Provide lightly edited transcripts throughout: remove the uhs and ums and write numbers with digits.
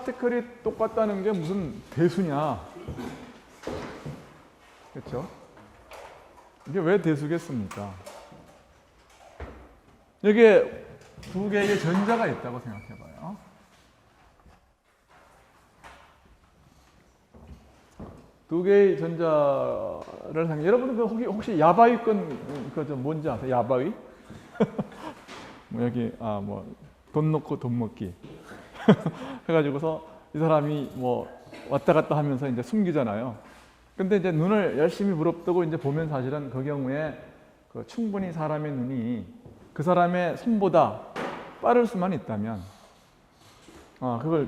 파티클이 똑같다는 게 무슨 대수냐? 그렇죠? 이게 왜 대수겠습니까? 여기에 두 개의 전자가 있다고 생각해봐요. 두 개의 전자를 생각. 여러분들 혹시 야바위권 그좀 뭔지 아세요? 야바위? 뭐 여기 돈 놓고 돈 먹기 해가지고서 이 사람이 뭐 왔다 갔다 하면서 이제 숨기잖아요. 근데 이제 눈을 열심히 부릅뜨고 이제 보면 사실은 그 경우에 충분히 사람의 눈이 그 사람의 손보다 빠를 수만 있다면 그걸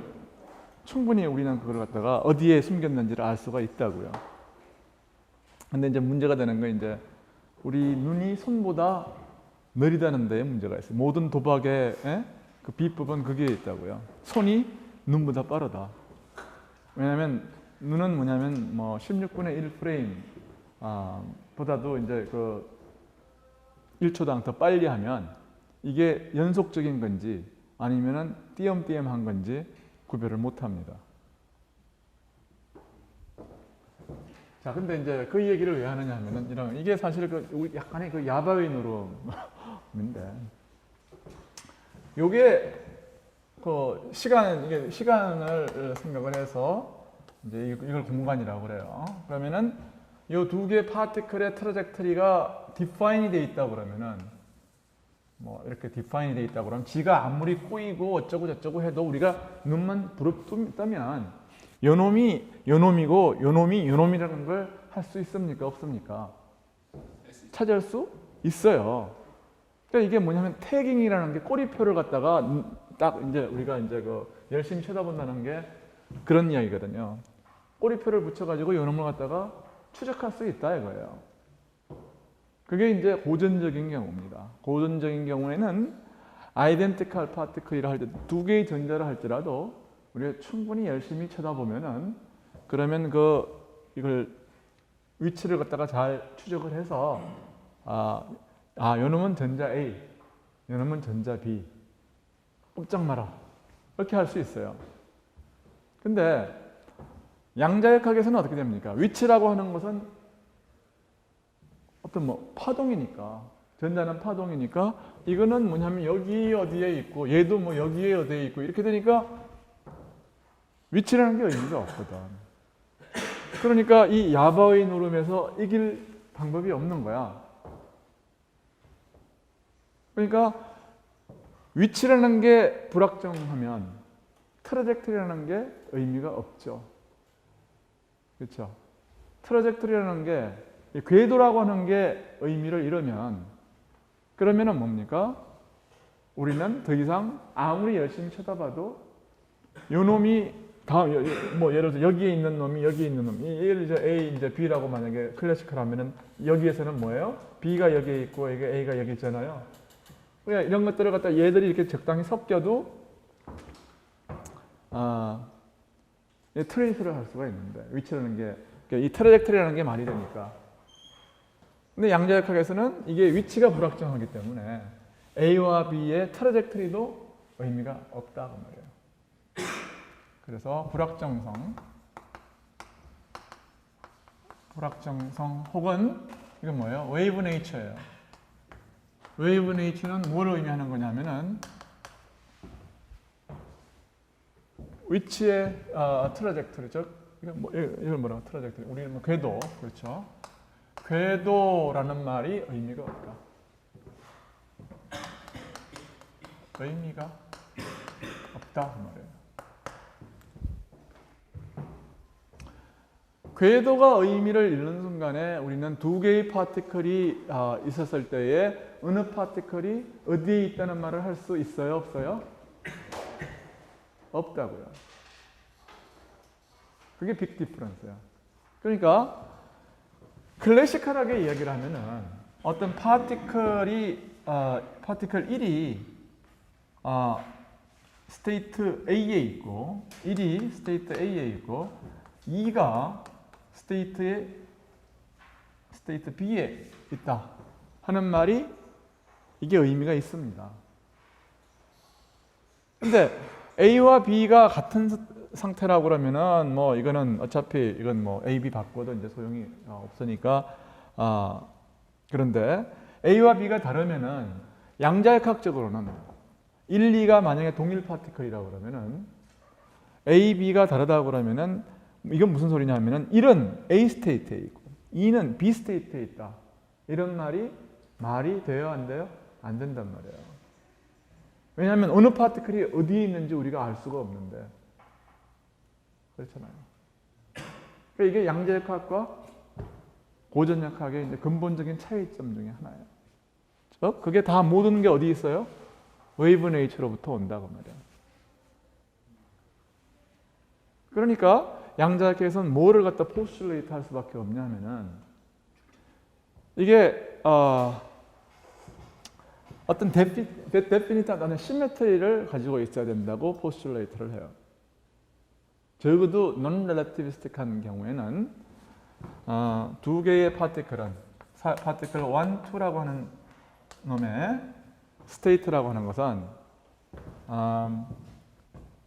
충분히 우리는 그걸 갖다가 어디에 숨겼는지를 알 수가 있다고요. 근데 이제 문제가 되는 건 이제 우리 눈이 손보다 느리다는 데에 문제가 있어요. 모든 도박의 그 비법은 그게 있다고요. 손이 눈보다 빠르다. 왜냐하면 눈은 뭐냐면 16분의 1 프레임 보다도 이제 그 1초당 더 빨리 하면 이게 연속적인 건지 아니면은 띄엄띄엄한 건지 구별을 못 합니다. 자, 근데 이제 그 얘기를 왜 하느냐 하면은 이게 사실 약간의 그 야바위 노름인데, 요게 그 시간을 생각을 해서 이제 이걸 공간이라고 그래요. 그러면은 요 두 개의 파티클의 트라젝터리가 디파인이 돼 있다 그러면은 이렇게 디파인이 돼 있다 그러면 지가 아무리 꼬이고 어쩌고 저쩌고 해도 우리가 눈만 부릅뜨면 요놈이 요놈이고 요놈이 요놈이라는 걸 할 수 있습니까? 없습니까? 찾을 수 있어요. 그러니까 이게 뭐냐면 태깅이라는 게 꼬리표를 갖다가 딱 이제 우리가 이제 열심히 쳐다본다는 게 그런 이야기거든요. 꼬리표를 붙여가지고 요놈을 갖다가 추적할 수 있다 이거예요. 그게 이제 고전적인 경우입니다. 고전적인 경우에는 아이덴티컬 파티클이라 할 때 두 개의 전자를 할지라도 우리가 충분히 열심히 쳐다보면은 그러면 이걸 위치를 갖다가 잘 추적을 해서 요놈은 전자 A, 요놈은 전자 B. 꼼짝 마라. 이렇게 할 수 있어요. 근데 양자역학에서는 어떻게 됩니까? 위치라고 하는 것은 어떤 파동이니까, 전자는 파동이니까 이거는 뭐냐면 여기 어디에 있고 얘도 여기에 어디에 있고 이렇게 되니까 위치라는 게 의미가 없거든. 그러니까 이 야바위 노름에서 이길 방법이 없는 거야. 그러니까 위치라는 게 불확정하면 트라젝터리라는 게 의미가 없죠. 그렇죠? 트라젝터리라는 게 궤도라고 하는 게 의미를 잃으면 그러면은 뭡니까? 우리는 더 이상 아무리 열심히 쳐다봐도 요 놈이 예를 들어서 여기에 있는 놈이 여기에 있는 놈이 예를 들어 A 이제 B라고 만약에 클래시컬 하면은 여기에서는 뭐예요? B가 여기에 있고 A가 여기 있잖아요. 그러니까 이런 것들을 갖다 얘들이 이렇게 적당히 섞여도 트레이스를 할 수가 있는데 위치라는 게 이 트라젝터리라는 게 말이 되니까. 근데 양자역학에서는 이게 위치가 불확정하기 때문에 A와 B의 트라젝터리도 의미가 없다 그 말이에요. 그래서 불확정성 혹은 이건 뭐예요? 웨이브 네이처예요. 웨이브 네이처는 뭘 의미하는 거냐면은 위치의 트라젝터리, 이걸 뭐라고 트라젝터리? 우리는 궤도, 그렇죠? 궤도라는 말이 의미가 없다. 의미가 없다 그 말이에요. 궤도가 의미를 잃는 순간에 우리는 두 개의 파티클이 있었을 때에 어느 파티클이 어디에 있다는 말을 할 수 있어요? 없어요? 없다고요. 그게 빅 디퍼런스야. 그러니까 클래시컬하게 이야기를 하면은 어떤 파티클 1이 스테이트 A에 있고 1이 스테이트 A에 있고 2가 스테이트 B에 있다 하는 말이 이게 의미가 있습니다. 근데 A와 B가 같은 상태라고 그러면은 뭐 이거는 어차피 이건 뭐 A, B 바꿔도 이제 소용이 없으니까 그런데 A와 B가 다르면은 양자역학적으로는 1, 2가 만약에 동일 파티클이라고 그러면은 A, B가 다르다고 그러면은 이건 무슨 소리냐면은 1은 A 스테이트에 있고 2는 B 스테이트에 있다. 이런 말이 돼요, 안 돼요? 안 된단 말이에요. 왜냐하면 어느 파티클이 어디에 있는지 우리가 알 수가 없는데. 그렇잖아요. 그러니까 이게 양자역학과 고전역학의 이제 근본적인 차이점 중에 하나예요. 즉, 그게 다 모든 게 어디 있어요? 웨이브 네이처로부터 온다고 말이에요. 그러니까 양자역학에서는 뭐를 갖다 포스슐레이트 할 수밖에 없냐면은 이게 어떤 데피니트한 시메트리를 가지고 있어야 된다고 포스슐레이트를 해요. 적어도 non-relativistic한 경우에는 두 개의 파티클은 파티클 1, 2라고 하는 놈의 스테이트라고 하는 것은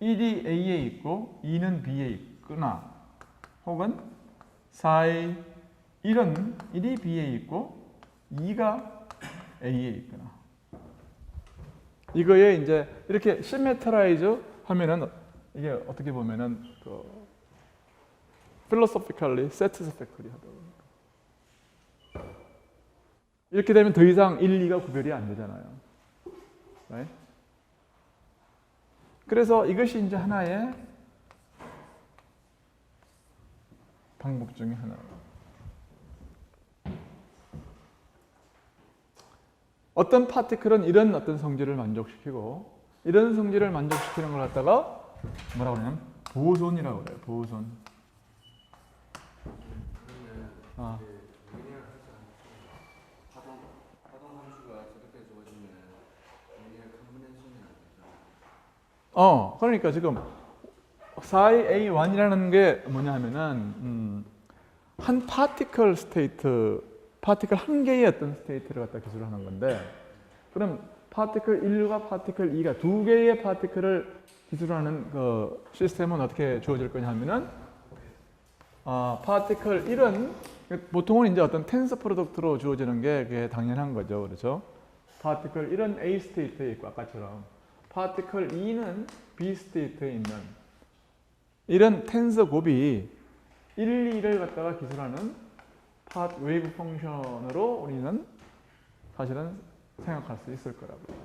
1이 A에 있고 2는 B에 있거나 혹은 1이 B에 있고 2가 A에 있거나 이거에 이제 이렇게 시메트라이즈 하면은 이게 어떻게 보면은 philosophically satisfactory 하다고. 이렇게 되면 더 이상 1, 2가 구별이 안 되잖아요. Right? 그래서 이것이 이제 하나의 방법 중에 하나예요. 어떤 파티클은 이런 어떤 성질을 만족시키고 이런 성질을 만족시키는 걸 갖다가 뭐라고 그러냐면 보손이라고 그래요. 보손. 그러니까 지금 4A1이라는 게 뭐냐 하면은 한 파티클 스테이트, 파티클 한 개의 어떤 스테이트를 갖다 기술을 하는 건데 그럼 파티클 1과 파티클 2가 두 개의 파티클을 기술하는 그 시스템은 어떻게 주어질 거냐 하면은 파티클 1은 보통은 이제 어떤 텐서 프로덕트로 주어지는 게 그게 당연한 거죠. 그렇죠? 파티클 1은 A 스테이트에 있고 아까처럼 파티클 2는 B 스테이트에 있는 이런 텐서 곱이 1, 2를 갖다가 기술하는 웨이브 펑션으로 우리는 사실은 생각할 수 있을 거라고요.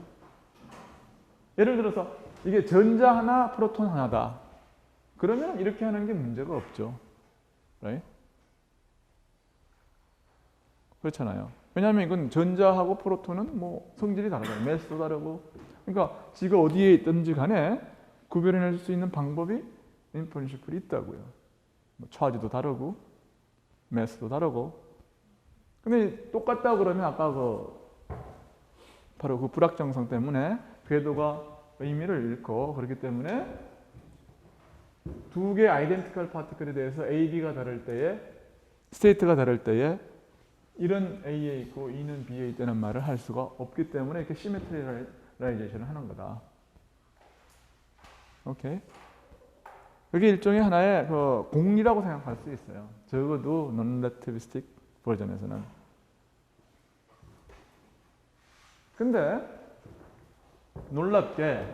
예를 들어서 이게 전자 하나, 프로톤 하나다. 그러면 이렇게 하는 게 문제가 없죠. Right? 그렇잖아요. 왜냐하면 이건 전자하고 프로톤은 뭐 성질이 다르잖아요. 매스도 다르고. 그러니까 지가 어디에 있든지 간에 구별해낼 수 있는 방법이 인프린시플이 있다고요. 뭐 차지도 다르고 매스도 다르고. 근데 똑같다 그러면 아까 바로 그 불확정성 때문에 궤도가 의미를 잃고 그렇기 때문에 두 개의 아이덴티컬 파티클에 대해서 A, B가 다를 때에 스테이트가 다를 때에 1은 A에 있고 2는 B에 있다는 말을 할 수가 없기 때문에 이렇게 시메트리라이제이션을 하는 거다. 오케이. 그게 일종의 하나의 그 공리라고 생각할 수 있어요. 적어도 non-relativistic 버전에서는. 근데 놀랍게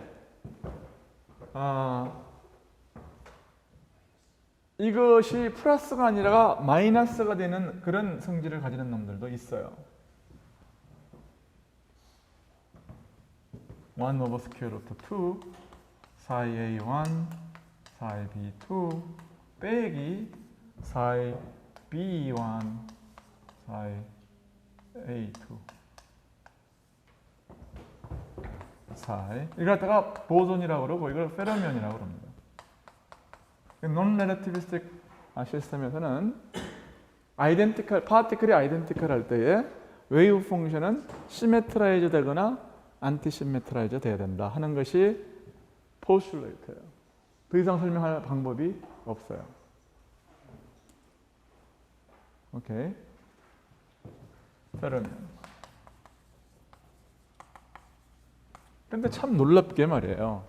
이것이 플러스가 아니라 마이너스가 되는 그런 성질을 가지는 놈들도 있어요. 1 over square root 2 4A1 4AB2 빼기 4B1 4A2 이걸 갖다가 보존이라고 그러고 이걸 페르미온이라고 그럽니다. non-relativistic 시스템에서는 파티클이 아이덴티컬 할 때에 웨이브 펑션은 시메트라이즈 되거나 안티시메트라이즈 돼야 된다 하는 것이 포스슐레이트예요. 더 이상 설명할 방법이 없어요. 오케이. 페르미온. 근데 참 놀랍게 말이에요.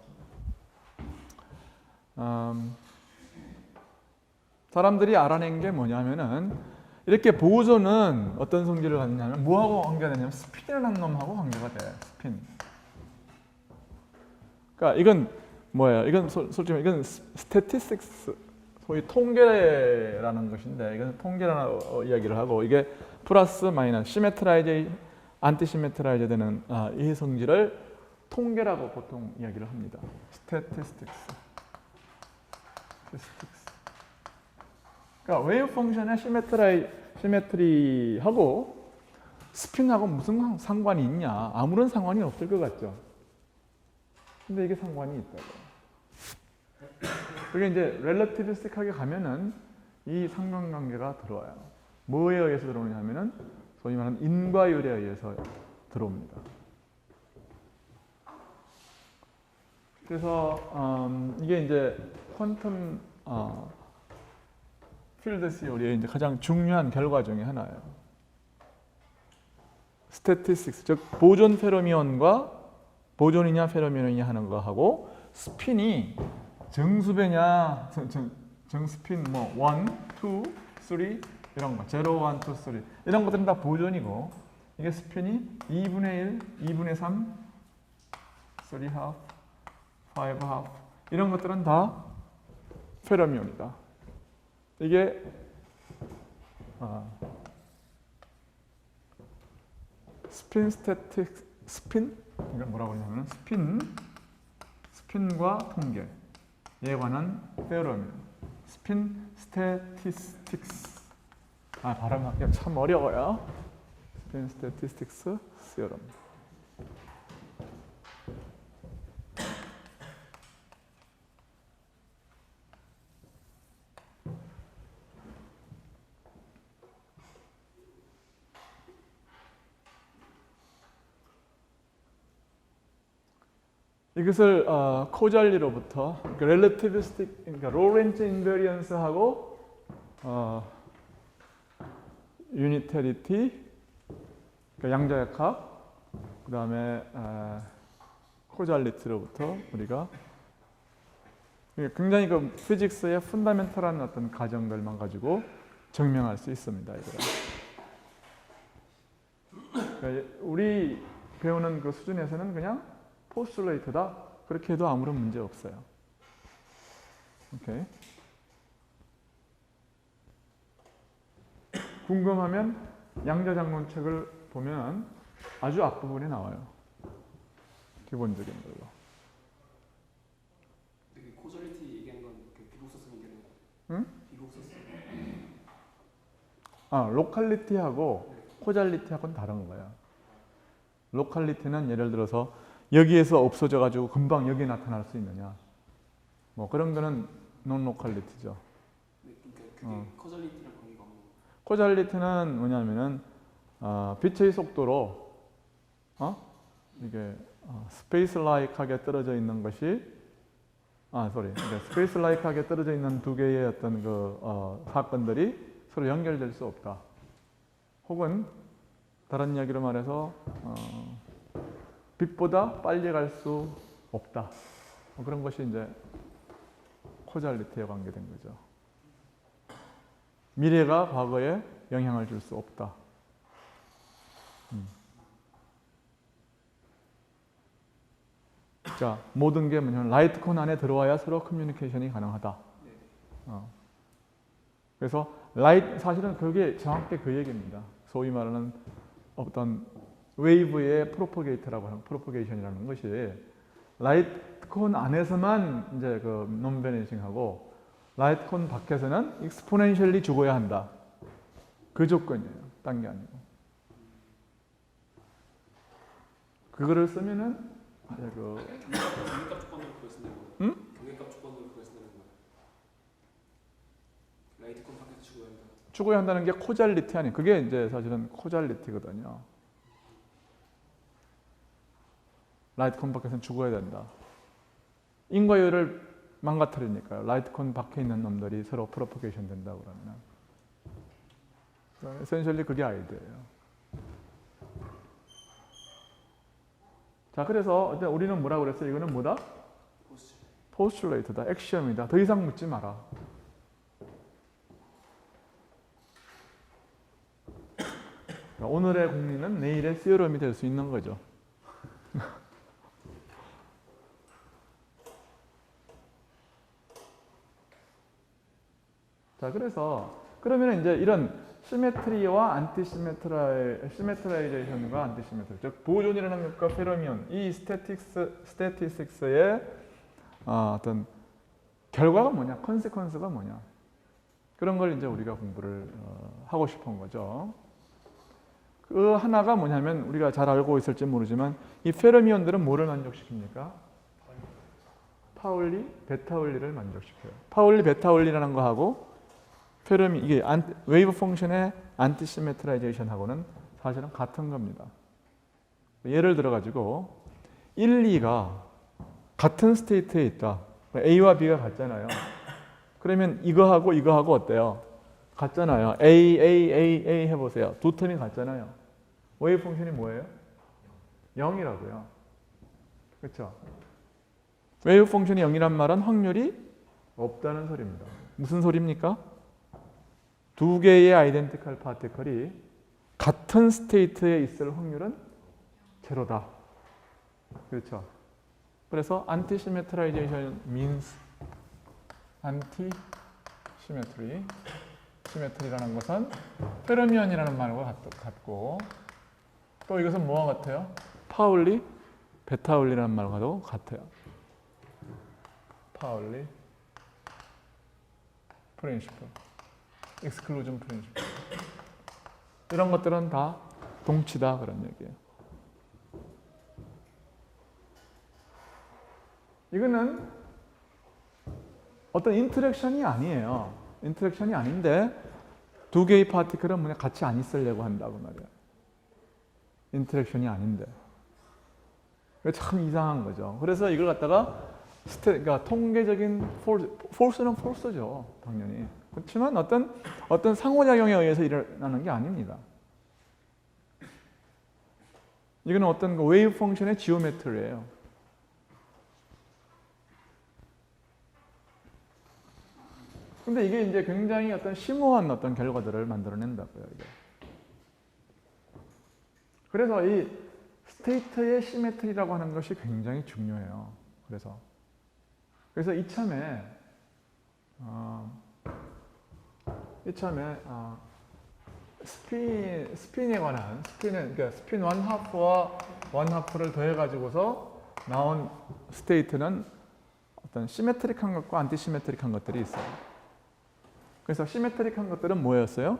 사람들이 알아낸 게 뭐냐면은 이렇게 보존은 어떤 성질을 갖느냐면 뭐하고 관계가 되냐면 스핀이라는 놈하고 관계가 돼. 스핀. 그러니까 이건 뭐예요? 이건 솔직히 이건 스태티스틱스, 소위 통계라는 것인데 이건 통계라는 이야기를 하고 이게 플러스 마이너스 시메트라이제, 안티시메트라이제 되는 이 성질을 통계라고 보통 이야기를 합니다. 스태티스틱스. 그러니까 웨이브 펑션의 시메트리하고 스핀하고 무슨 상관이 있냐? 아무런 상관이 없을 것 같죠. 근데 이게 상관이 있다고. 그게 이제 렐러티비스틱하게 가면은 이 상관관계가 들어와요. 뭐에 의해서 들어오냐 하면은 소위 말하는 인과율에 의해서 들어옵니다. 그래서 이게 이제 퀀텀 필드 시어리의 이제 가장 중요한 결과 중에 하나예요. 스태티스틱스, 즉 보존 페로미온과 보존이냐 페로미온이냐 하는 거하고 스핀이 정수배냐 정스핀 뭐 1, 2, 3 이런 거 0, 1, 2, 3 이런 것들은 다 보존이고 이게 스핀이 2분의 1, 2분의 3, 3 half, 5 half 이런 것들은 다 페로미온이다. 이게 스핀 스태틱 스핀 이건 뭐라고 하냐면 스핀과 통계에 관한 페로미온 스핀 스태티스틱스 발음하기가 참 어려워요. 스핀 스태티스틱스 시어럼. 이것을 코잘리로부터 그러니까 렐러티비스틱, 그러니까 로렌츠 인베리언스하고 유니테리티, 그러니까 양자역학, 그 다음에 코잘리티로부터 우리가 굉장히 그 피직스의 펀더멘털한 어떤 가정들만 가지고 증명할 수 있습니다. 그러니까 우리 배우는 그 수준에서는 그냥 포스툴레이트다. 그렇게 해도 아무런 문제 없어요. 오케이. 궁금하면 양자장론책을 보면 아주 앞부분에 나와요. 기본적인 걸로. 코절리티 얘기하는 건 비곡 소스 얘기하는 거. 응? 비곡 소스. 로컬리티하고 코잘리티하고는 다른 거예요. 로컬리티는 예를 들어서 여기에서 없어져 가지고 금방 여기에 나타날 수 있느냐. 뭐 그런 거는 논 로컬리티죠. 그게 코절리티랑 관계가 없는 거예요. 코잘리티는 뭐냐면은 빛의 속도로 이게 스페이스 라이크하게 떨어져 있는 것이 스페이스 라이크하게 떨어져 있는 두 개의 어떤 그 사건들이 서로 연결될 수 없다. 혹은 다른 이야기로 말해서 빛보다 빨리 갈 수 없다. 뭐 그런 것이 이제 코잘리티에 관계된 거죠. 미래가 과거에 영향을 줄 수 없다. 자, 모든 게 뭐냐면 라이트 콘 안에 들어와야 서로 커뮤니케이션이 가능하다. 그래서 사실은 그게 정확히 그 얘기입니다. 소위 말하는 어떤 웨이브의 프로포게이터라고 하는 프로포게이션이라는 것이 라이트 콘 안에서만 이제 그 논베니싱하고 라이트 콘 밖에서는 익스포넨셜리 죽어야 한다. 그 조건이에요. 딴 게 아니고. 그거를 쓰면은 이제 경계값 조건으로 그걸 쓴다는 거예요. 응? 경계값 조건으로 그걸 쓴다는 거예요. 라이트 콘 밖에서 죽어야 한다. 죽어야 한다는 게 코잘리티 아니에요. 그게 이제 사실은 코잘리티거든요. 라이트 콘 밖에서는 죽어야 된다. 인과율을 망가뜨리니까요. 라이트 콘 밖에 있는 놈들이 서로 프로포게이션 된다고 그러면. 에센셜리 그게 아이디어예요. 자, 그래서 우리는 뭐라고 그랬어요? 이거는 뭐다? postulate다, axiom이다. 더 이상 묻지 마라. 오늘의 공리는 내일의 theorem이 될 수 있는 거죠. 자, 그러면 이제 이런 시메트리와 시메트라이제이션과 안티시메트리, 즉 보존이라는 것과 페르미온, 이 스태티스틱스의 어떤 결과가 뭐냐, 컨세퀀스가 뭐냐, 그런 걸 이제 우리가 공부를 하고 싶은 거죠. 그 하나가 뭐냐면 우리가 잘 알고 있을지 모르지만 이 페르미온들은 뭐를 만족시킵니까? 파울리, 베타울리를 만족시켜요. 파울리, 베타울리라는 거하고 이게 웨이브 펑션의 안티시메트라이제이션하고는 사실은 같은 겁니다. 예를 들어 가지고 1, 2가 같은 스테이트에 있다. A와 B가 같잖아요. 그러면 이거하고 어때요? 같잖아요. A 해보세요. 두 텀이 같잖아요. 웨이브 펑션이 뭐예요? 0이라고요. 그렇죠? 웨이브 펑션이 0이란 말은 확률이 없다는 소리입니다. 무슨 소리입니까? 두 개의 아이덴티컬 파티클이 같은 스테이트에 있을 확률은 제로다. 그렇죠? 그래서 anti-symmetrization means anti-symmetry. 시메트리라는 것은 페르미온이라는 말과 같고, 또 이것은 뭐와 같아요? 파울리, 베타울리라는 말과도 같아요. 파울리 프린시플, 익스클루전 프린시플, 이런 것들은 다 동치다 그런 얘기예요. 이거는 어떤 인터랙션이 아니에요. 인터랙션이 아닌데 두 개의 파티클은 그냥 같이 안 있으려고 한다고 말이에요. 인터랙션이 아닌데. 참 이상한 거죠. 그래서 이걸 갖다가 그러니까 통계적인 폴스는 폴스죠, 당연히. 그렇지만 어떤 상호작용에 의해서 일어나는 게 아닙니다. 이거는 어떤 웨이브 펑션의 지오메트리예요. 근데 이게 이제 굉장히 어떤 심오한 어떤 결과들을 만들어낸다고요, 이게. 그래서 이 스테이트의 시메트리라고 하는 것이 굉장히 중요해요. 그래서 이참에 스핀에 관한 그러니까 스핀 원하프와 원하프를 더해가지고서 나온 스테이트는 어떤 시메트릭한 것과 안티시메트릭한 것들이 있어요. 그래서 시메트릭한 것들은 뭐였어요?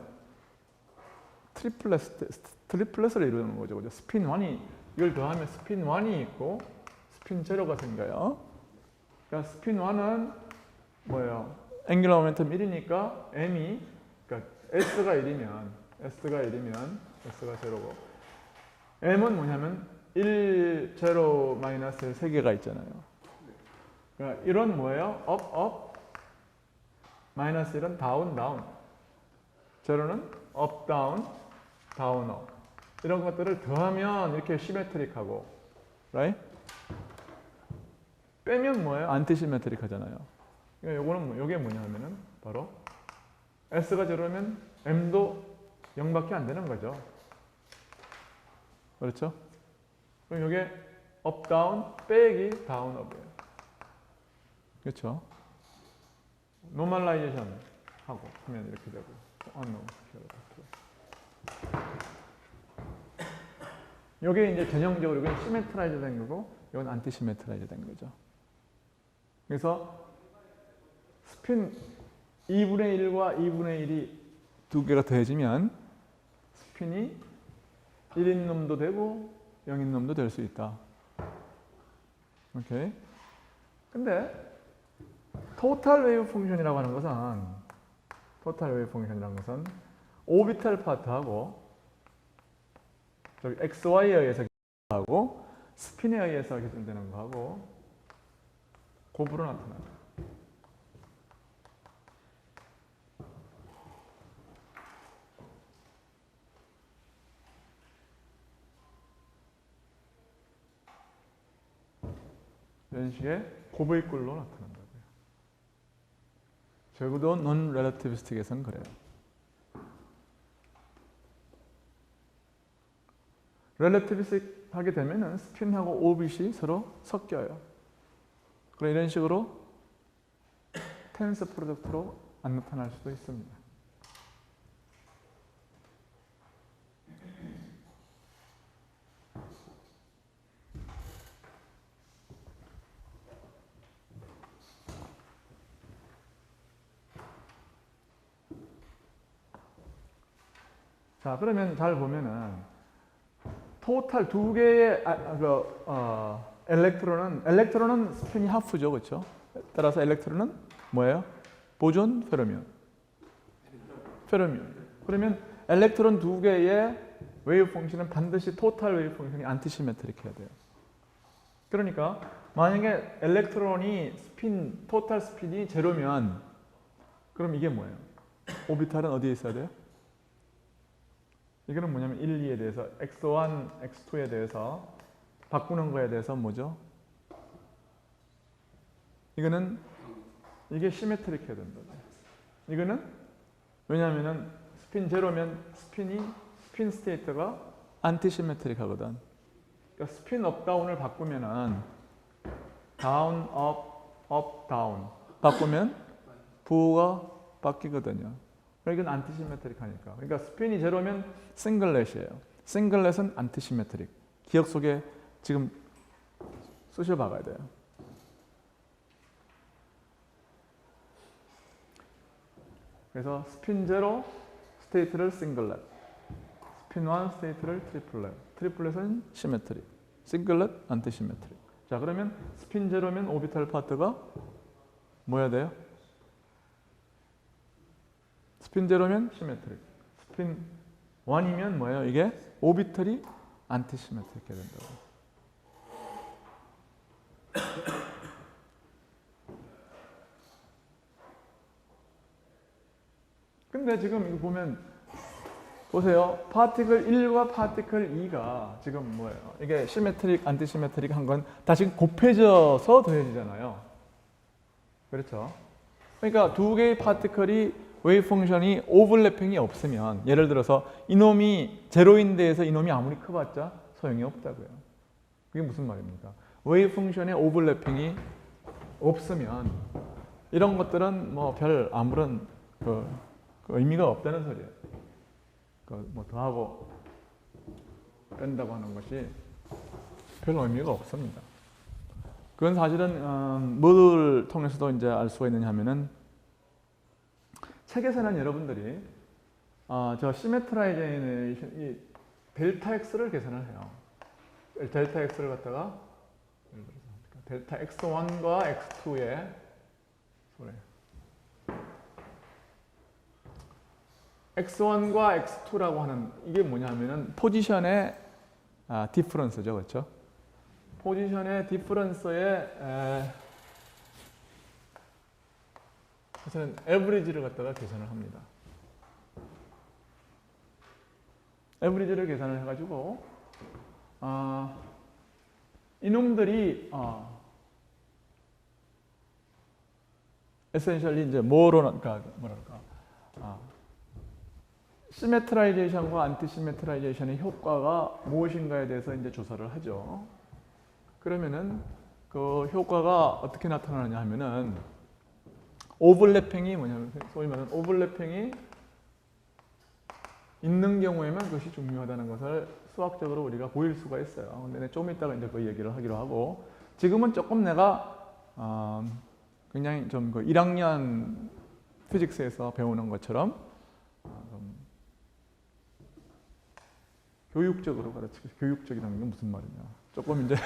트리플렛을 이루는 거죠. 그죠? 스핀 1이 이걸 더하면 스핀 1이 있고 스핀 제로가 생겨요. 그러니까 스핀 1은 뭐예요? 앵귤러 모멘텀 1이니까 m이 그러니까 s가 1이면 s가 제로고 m은 뭐냐면 1, 제로, 마이너스 3개가 있잖아요. 그러니까 1은 뭐예요? 업, 마이너스 1은 다운. 제로는 업, 다운, 업. 이런 것들을 더하면 이렇게 시메트릭하고, right? 빼면 뭐예요? 안티시메트릭하잖아요. 그러니까 요게 뭐냐면은 바로 S가 제로면 M도 0밖에 안 되는 거죠. 그렇죠? 그럼 요게 업, 다운, 빼기 다운, 업이에요. 그렇죠? 노멀라이제이션 하고 하면 이렇게 되고 이게 이제 전형적으로 이건 시메트라이즈 된 거고 이건 안티시메트라이즈 된 거죠. 그래서 스핀 2분의 1과 2분의 1이 두 개가 더해지면 스핀이 1인 놈도 되고 0인 놈도 될 수 있다. 오케이. 근데 토탈 웨이브 펑션이라고 하는 것은 오비탈 파트하고 저기 XY에 의해서 하고 스핀에 의해서 결정되는 거하고 곱으로 나타나요. 이런 식의 곱의 꼴로 나타난 거예요. 적어도 논 렐러티비스틱에서는 그래요. 렐러티비스틱 하게 되면은 스핀하고 오빗이 서로 섞여요. 그럼 이런 식으로 텐스 프로덕트로 안 나타날 수도 있습니다. 자, 그러면 잘 보면은 토탈 두 개의 엘렉트론은 스핀이 하프죠, 그렇죠? 따라서 엘렉트론은 뭐예요? 보존, 페르미온. 페르미온. 그러면 엘렉트론 두 개의 웨이브 펑션은 반드시 토탈 웨이브 펑션이 안티시메트릭 해야 돼요. 그러니까 만약에 엘렉트론이 스핀, 토탈 스핀이 제로면 그럼 이게 뭐예요? 오비탈은 어디에 있어야 돼요? 이거는 뭐냐면 1, 2에 대해서 x1, x2에 대해서 바꾸는 거에 대해서 뭐죠? 이게 시메트릭 해야 된다. 이거는 왜냐하면은 스핀 제로면 스핀 스테이트가 안티 시메트릭 하거든. 그러니까 스핀 업 다운을 바꾸면은 다운 업 다운 바꾸면 부호가 바뀌거든요. 이건 안티시메트릭 하니까. 그러니까 스핀이 제로면 싱글렛이에요. 싱글렛은 안티시메트릭. 기억 속에 지금 쑤셔 박아야 돼요. 그래서 스핀 제로 스테이트를 싱글렛, 스핀 1 스테이트를 트리플렛, 트리플렛은 시메트릭, 싱글렛 안티시메트릭. 자, 그러면 스핀 제로면 오비탈 파트가 뭐야 돼요? 스핀 제로면 시메트릭. 스핀 1이면 뭐예요? 이게 오비털이 안티시메트릭 해야 된다고. 근데 지금 이거 보면 보세요. 파티클 1과 파티클 2가 지금 뭐예요? 이게 시메트릭, 안티시메트릭 한 건 다시 곱해져서 더해지잖아요. 그렇죠? 그러니까 두 개의 파티클이 웨이브 펑션이 오버래핑이 없으면 예를 들어서 이놈이 제로인 데에서 이놈이 아무리 커봤자 소용이 없다고요. 그게 무슨 말입니까? 웨이브 펑션의 오버래핑이 없으면 이런 것들은 뭐 별 아무런 그 의미가 없다는 소리예요. 뭐 더하고 뺀다고 하는 것이 별 의미가 없습니다. 그건 사실은 뭐를 통해서도 이제 알 수가 있느냐 하면은 책에서는 여러분들이 저 시메트라이제이션 이 델타 x를 계산을 해요. 델타 x를 갖다가 델타 x1과 x2의 x1과 x2라고 하는 이게 뭐냐면은 포지션의 디퍼런스죠, 그렇죠? 포지션의 디퍼런스의 사실은 에버리지를 갖다가 계산을 합니다. 에버리지를 계산을 해가지고 이놈들이 에센셜리 이제 뭐랄까 시메트라이제이션과 안티시메트라이제이션의 효과가 무엇인가에 대해서 이제 조사를 하죠. 그러면은 그 효과가 어떻게 나타나느냐 하면은 오버래핑이 뭐냐면 소위 말하는 오버래핑이 있는 경우에만 그것이 중요하다는 것을 수학적으로 우리가 보일 수가 있어요. 근데 좀 이따가 이제 그 얘기를 하기로 하고 지금은 조금 내가 굉장히 좀 그 1학년 피직스에서 배우는 것처럼 교육적으로 가르치고 교육적이라는 게 무슨 말이냐? 조금 이제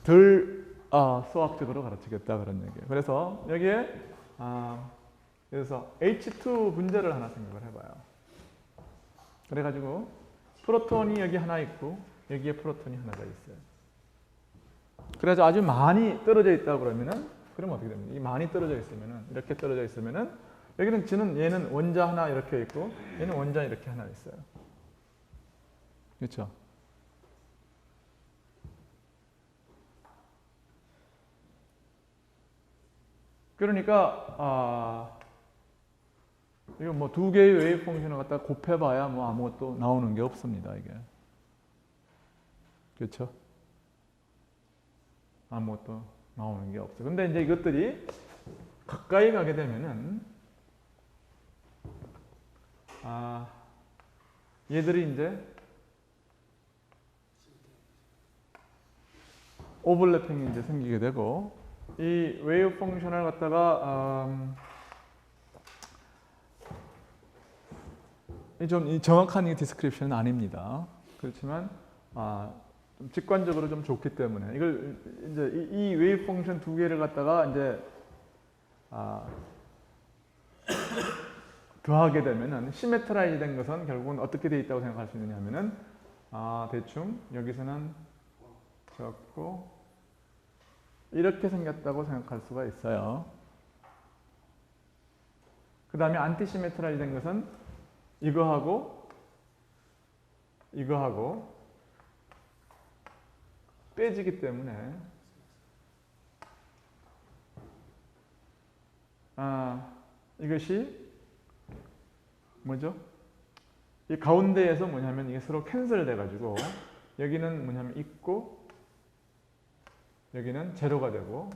덜 수학적으로 가르치겠다 그런 얘기예요. 그래서 여기에 그래서 H2 분자를 하나 생각을 해봐요. 그래가지고 프로톤이 여기 하나 있고 여기에 프로톤이 하나가 있어요. 그래서 아주 많이 떨어져 있다 그러면은 그러면 어떻게 됩니까? 이 많이 떨어져 있으면은 이렇게 떨어져 있으면은 여기는 얘는 원자 하나 이렇게 있고 얘는 원자 이렇게 하나 있어요. 그렇죠? 그러니까 이거 뭐 두 개의 웨이브 펑션을 갖다가 곱해봐야 뭐 아무것도 나오는 게 없습니다. 이게 그렇죠? 아무것도 나오는 게 없어요. 근데 이제 이것들이 가까이 가게 되면은 얘들이 이제 오버래핑이 이제 생기게 되고 이 웨이브 펑션을 갖다가 좀 정확한 이 디스크립션은 아닙니다. 그렇지만 좀 직관적으로 좀 좋기 때문에 이걸 이제 이 웨이브 펑션 두 개를 갖다가 이제 더하게 되면은 시메트라이즈 된 것은 결국은 어떻게 돼 있다고 생각할 수 있느냐면은 대충 여기서는 적고 이렇게 생겼다고 생각할 수가 있어요. 그 다음에 안티시메트라이즈 된 것은 이거하고 빼지기 때문에 이것이 뭐죠? 이 가운데에서 뭐냐면 이게 서로 캔슬 돼가지고 여기는 뭐냐면 있고 여기는 제로가 되고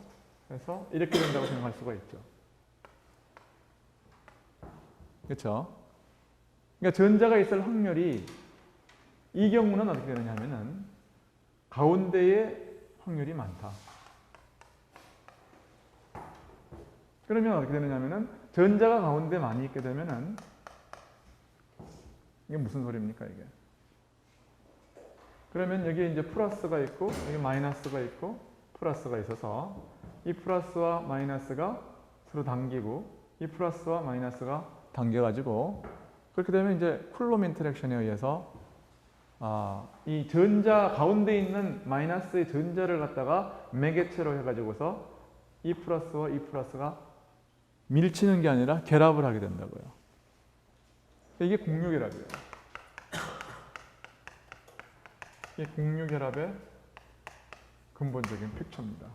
그래서 이렇게 된다고 생각할 수가 있죠. 그렇죠? 그러니까 전자가 있을 확률이 이 경우는 어떻게 되느냐면은 가운데에 확률이 많다. 그러면 어떻게 되느냐면은 전자가 가운데 많이 있게 되면은 이게 무슨 소리입니까 이게? 그러면 여기 이제 플러스가 있고 여기 마이너스가 있고 플러스가 있어서 이 플러스와 마이너스가 서로 당기고 이 플러스와 마이너스가 당겨가지고 그렇게 되면 이제 쿨롬 인터랙션에 의해서 이 전자 가운데 있는 마이너스의 전자를 갖다가 매개체로 해가지고서 이 플러스와 이 플러스가 밀치는 게 아니라 결합을 하게 된다고요. 이게 공유결합이에요. 이 공유결합의 근본적인 픽처입니다.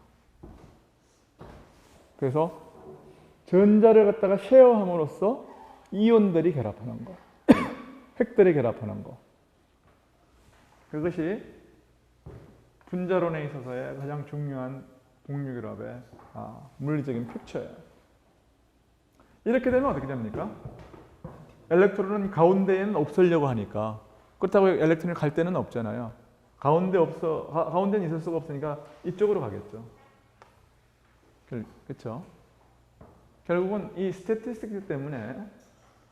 그래서 전자를 갖다가 쉐어함으로써 이온들이 결합하는 거, 핵들이 결합하는 거. 그것이 분자론에 있어서의 가장 중요한 공유결합의 물리적인 픽처예요. 이렇게 되면 어떻게 됩니까? 엘렉트론은 가운데에는 없으려고 하니까 그렇다고 엘렉트론이 갈 데는 없잖아요. 가운데는 있을 수가 없으니까 이쪽으로 가겠죠. 그렇죠? 결국은 이 스태티스틱 때문에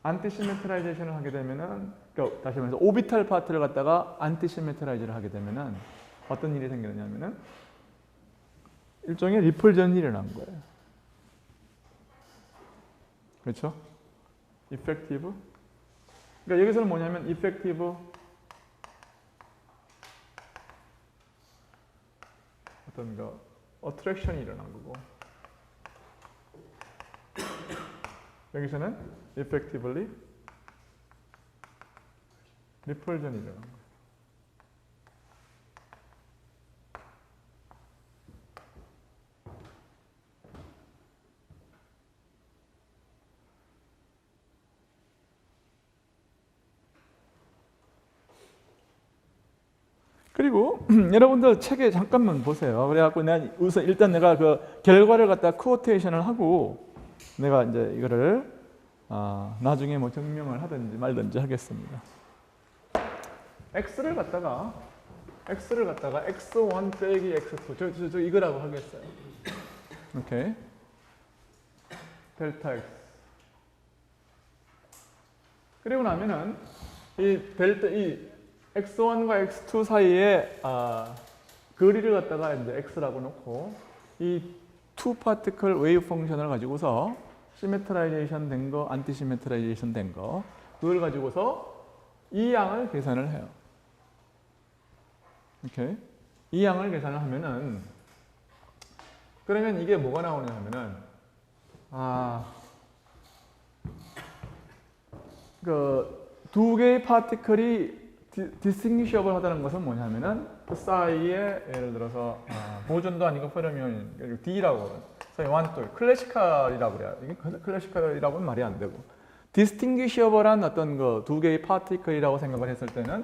안티시메트라이제이션을 하게 되면은 그러니까 다시 말해서 오비탈 파트를 갖다가 안티시메트라이즈를 하게 되면은 어떤 일이 생기느냐면은 일종의 리플전이 일어난 거예요. 그렇죠? 이펙티브. 그러니까 여기서는 뭐냐면 이펙티브 어떤 거 어트랙션이 일어난 거고 여기서는 effectively repulsion이 일어난 거예요. 그리고 여러분들 책에 잠깐만 보세요. 그래갖고 내가 우선 일단 내가 그 결과를 갖다 퀘어테이션을 하고 내가 이제 이거를 나중에 뭐 증명을 하든지 말든지 하겠습니다. x를 갖다가 x1 빼기 x2 저 이거라고 하겠어요. 오케이. 델타 x. 그리고 나면은 이 x1과 x2 사이에 거리를 갖다가 이제 x라고 놓고 이 투 파티클 웨이브 펑션을 가지고서 시메트라이제이션 된 거, 안티시메트라이제이션 된 거, 그걸 가지고서 이 양을 계산을 해요. 오케이. 이 양을 계산을 하면은 그러면 이게 뭐가 나오냐 하면은 그 두 개의 파티클이 디스팅기셔블 하다는 것은 뭐냐면은 그 사이에 예를 들어서 보존도 아니고 페르미온 D라고 소위 완돌, 클래시컬이라고 그래요. 이게 클래시컬이라고는 말이 안 되고. 디스팅귀셔블한 어떤 그 두 개의 파티클이라고 생각을 했을 때는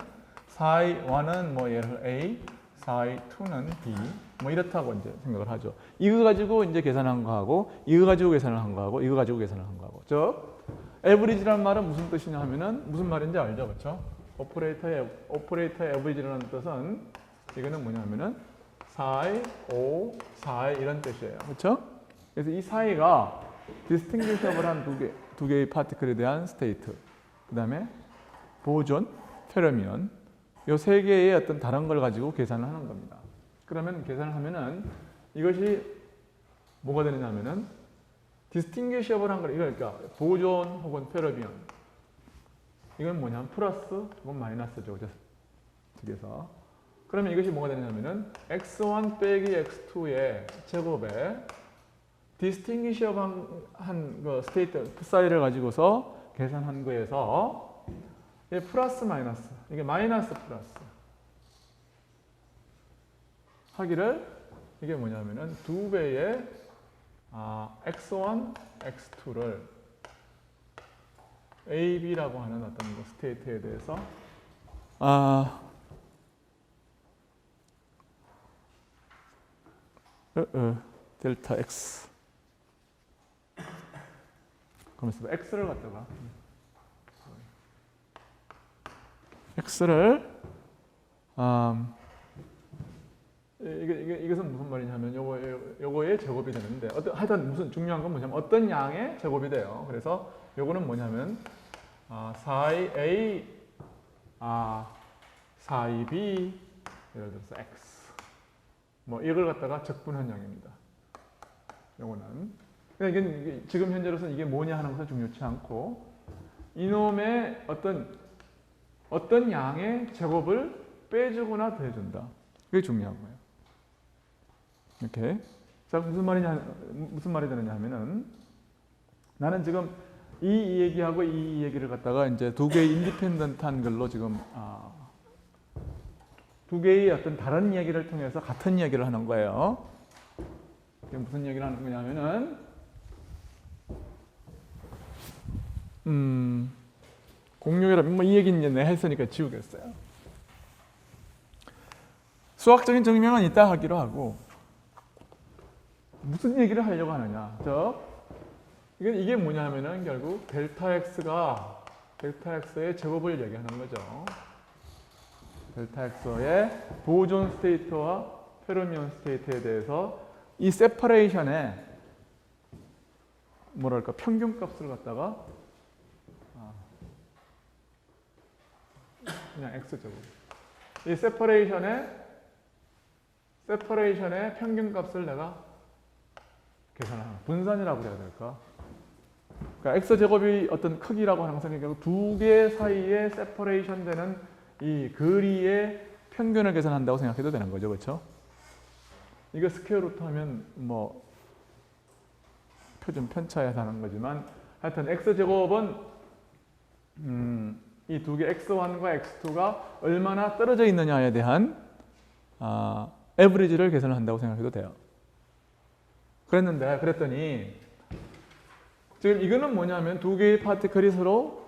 psi 1은 뭐 예를 A, psi 2는 B, 뭐 이렇다고 이제 생각을 하죠. 이거 가지고 이제 계산한 거하고, 이거 가지고 계산을 한 거하고, 이거 가지고 계산을 한 거하고. 즉, average라는 말은 무슨 뜻이냐 하면은 무슨 말인지 알죠, 그렇죠? 오퍼레이터의 average라는 뜻은 이거는 뭐냐면은 psi, O, psi 이런 뜻이에요, 그렇죠? 그래서 이 사이가 distinguishable한 두 개의 파티클에 대한 스테이트, 그 다음에 보존, 페르미온, 이 세 개의 어떤 다른 걸 가지고 계산을 하는 겁니다. 그러면 계산을 하면은 이것이 뭐가 되느냐면은 distinguishable한 걸, 이거 그러니까 보존 혹은 페르미온, 이건 뭐냐면 플러스 혹은 마이너스죠, 그죠? 두 그러면 이것이 뭐가 되냐면은 x1 빼기 x2의 제곱에 distinguishable한 그 스테이트 사이를 가지고서 계산한 거에서 이게 플러스 마이너스, 이게 마이너스 플러스 하기를 이게 뭐냐면은 두 배의 x1, x2를 A, B라고 하는 어떤 그 스테이트에 대해서 델타 X 그러면서 X를 갖다가 X를 이것은 무슨 말이냐면 요거의 제곱이 되는데 하여튼 무슨 중요한 건 뭐냐면 어떤 양의 제곱이 돼요. 그래서 요거는 뭐냐면 4A 4B 예를 들어서 X 뭐 이걸 갖다가 적분한양입니다. 요거는 이게 지금 현재로서는 이게 뭐냐 하는 것은 중요치 않고 이놈의 어떤 양의 제곱을 빼주거나 더해준다. 그게 중요한 거예요. 이렇게. 자, 무슨 말이 되느냐 하면은 나는 지금 이 얘기하고 이 얘기를 갖다가 이제 두 개의 인디펜던트한 걸로 지금 두 개의 어떤 다른 이야기를 통해서 같은 이야기를 하는 거예요. 이게 무슨 얘기를 하는 거냐면은 공룡이라 뭐 이 얘기는 이제 내가 했으니까 지우겠어요. 수학적인 증명은 이따 하기로 하고 무슨 얘기를 하려고 하느냐. 이게 뭐냐면은 결국 델타 X의 제곱을 얘기하는 거죠. 델타 X의 보존 스테이트와 페르미온 스테이트에 대해서 이 세퍼레이션의 뭐랄까 평균값을 갖다가 그냥 X제곱. 이 세퍼레이션의 평균값을 내가 계산하는 분산이라고 해야 될까? 그러니까 X제곱이 어떤 크기라고 하는 것은 결국 두 개 사이에 세퍼레이션 되는 이 거리의 평균을 계산한다고 생각해도 되는 거죠. 그렇죠? 이거 스퀘어 루트 하면 뭐 좀 편차해서 하는 거지만 하여튼 X제곱은 이 두 개 X1과 X2가 얼마나 떨어져 있느냐에 대한 에버리지를 계산을 한다고 생각해도 돼요. 그랬더니 지금 이거는 뭐냐면 두 개의 파티클이 서로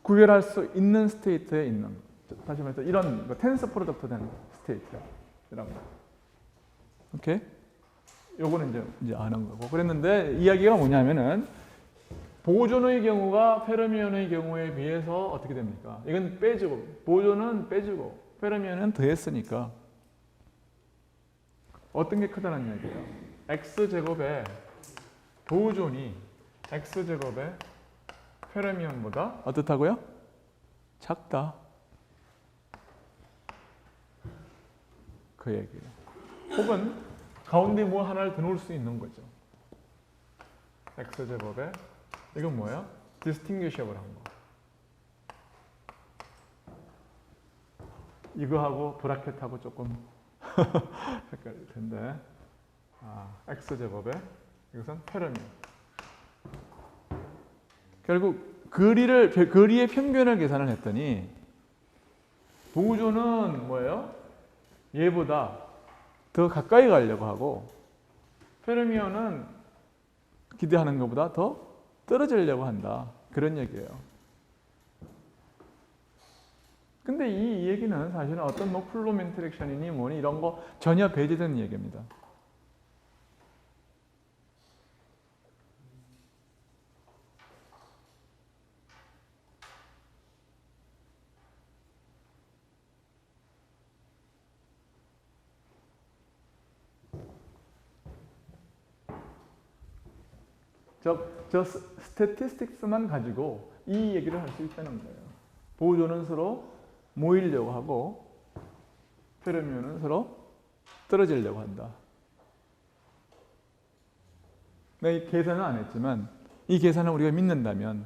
구별할 수 있는 스테이트에 있는, 다시 말해서 이런 텐스 프로덕트 된 스테이트야. 이런 거. 오케이? 요거는 이제 아는 거고. 그랬는데 이야기가 뭐냐면은 보존의 경우가 페르미온의 경우에 비해서 어떻게 됩니까? 이건 빼주고, 보존은 빼주고, 페르미온은 더했으니까 어떤 게 크다는 얘기예요? X제곱의 보존이 X제곱의 페르미온보다 어떻다고요? 작다. 그 얘기예요. 혹은 가운데 뭐 하나를 더 놓을 수 있는 거죠. X제곱의 이건 뭐예요? distinguishable한 거. 이거하고 브라켓하고 조금 헷갈릴 텐데 X제곱의 이것은 페르미온. 결국 거리의 평균을 계산을 했더니 보존은 뭐예요? 얘보다 더 가까이 가려고 하고 페르미온은 기대하는 것보다 더 떨어지려고 한다. 그런 얘기예요. 근데 이 얘기는 사실은 어떤 뭐 쿨롬 인터랙션이니 뭐니 이런 거 전혀 배제되는 얘기입니다. 저 스태티스틱스만 가지고 이 얘기를 할 수 있다는 거예요. 보존은 서로 모이려고 하고 페르미온은 서로 떨어지려고 한다. 내가 이 계산은 안 했지만 이 계산을 우리가 믿는다면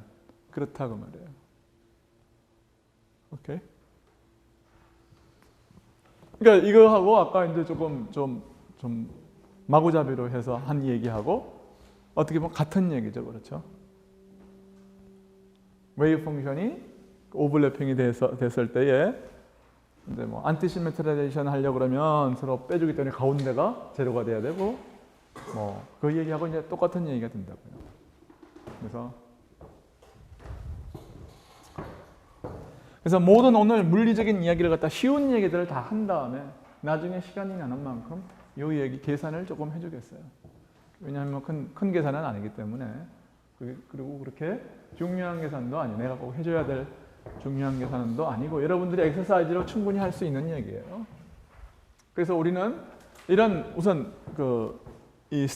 그렇다고 말해요. 오케이? 그러니까 이거하고 아까 이제 조금 좀 마구잡이로 해서 한 얘기하고 어떻게 보면 같은 얘기죠, 그렇죠? 웨이브 펑션이 오버래핑이 됐을 때에 이제 뭐 안티시메트라이제이션 하려고 그러면 서로 빼주기 때문에 가운데가 제로가 돼야 되고 뭐 그 얘기하고 이제 똑같은 얘기가 된다고요. 그래서 모든 오늘 물리적인 이야기를 갖다 쉬운 얘기들을 다 한 다음에 나중에 시간이 나는 만큼 이 얘기 계산을 조금 해주겠어요. 왜냐하면 큰 계산은 아니기 때문에 그리고 그렇게 중요한 계산도 아니고 내가 꼭 해줘야 될 중요한 계산도 아니고 여러분들이 엑서사이즈로 충분히 할 수 있는 얘기예요. 그래서 우리는 이런 우선 이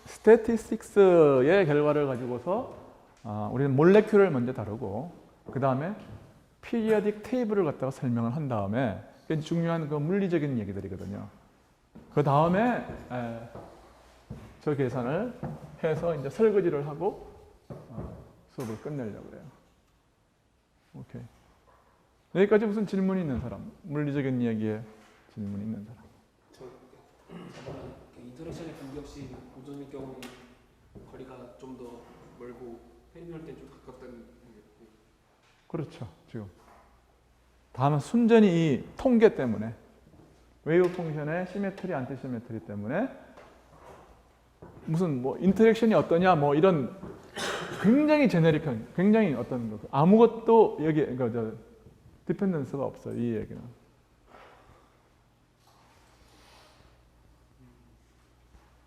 스태티스틱스의 결과를 가지고서 우리는 몰레큘을 먼저 다루고 그 다음에 피리어딕 테이블을 갖다가 설명을 한 다음에 중요한 그 물리적인 얘기들이거든요. 그 다음에 저 계산을 해서 이제 설거지를 하고 수업을 끝내려고 해요. 오케이. 여기까지 무슨 질문이 있는 사람? 물리적인 이야기에 질문이 있는 사람? 저번에 인터랙션의 관계 없이 보존일 경우 거리가 좀 더 멀고 페르미올 때는 좀 가깝다는 얘기. 그렇죠. 지금 다만 순전히 이 통계 때문에 웨이브 펑션의 시메트리, 안티시메트리 때문에 무슨 뭐 인터랙션이 어떠냐 뭐 이런 굉장히 제네릭한, 굉장히 어떤 거 아무것도 여기 디펜던스가 없어요. 이 얘기는.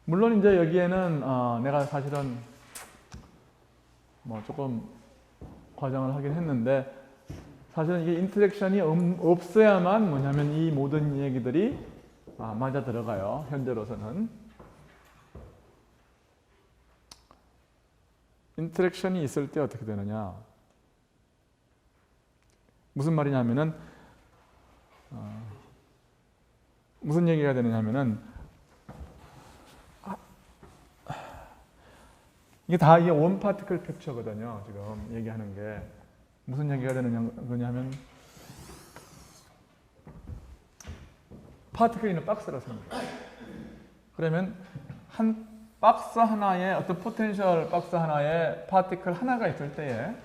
물론 이제 여기에는 내가 사실은 뭐 조금 과장을 하긴 했는데 사실은 이게 인터랙션이 없어야만 뭐냐면 이 모든 얘기들이 맞아 들어가요. 현재로서는. 인터랙션이 있을 때 어떻게 되느냐? 무슨 말이냐면은 무슨 얘기가 되느냐면은 이게 다 이게 원 파티클 캡처거든요. 지금 얘기하는 게 무슨 얘기가 되느냐면 파티클이 있는 박스라 생각해요. 그러면 한 박스 하나에 어떤 포텐셜 박스 하나에 파티클 하나가 있을 때에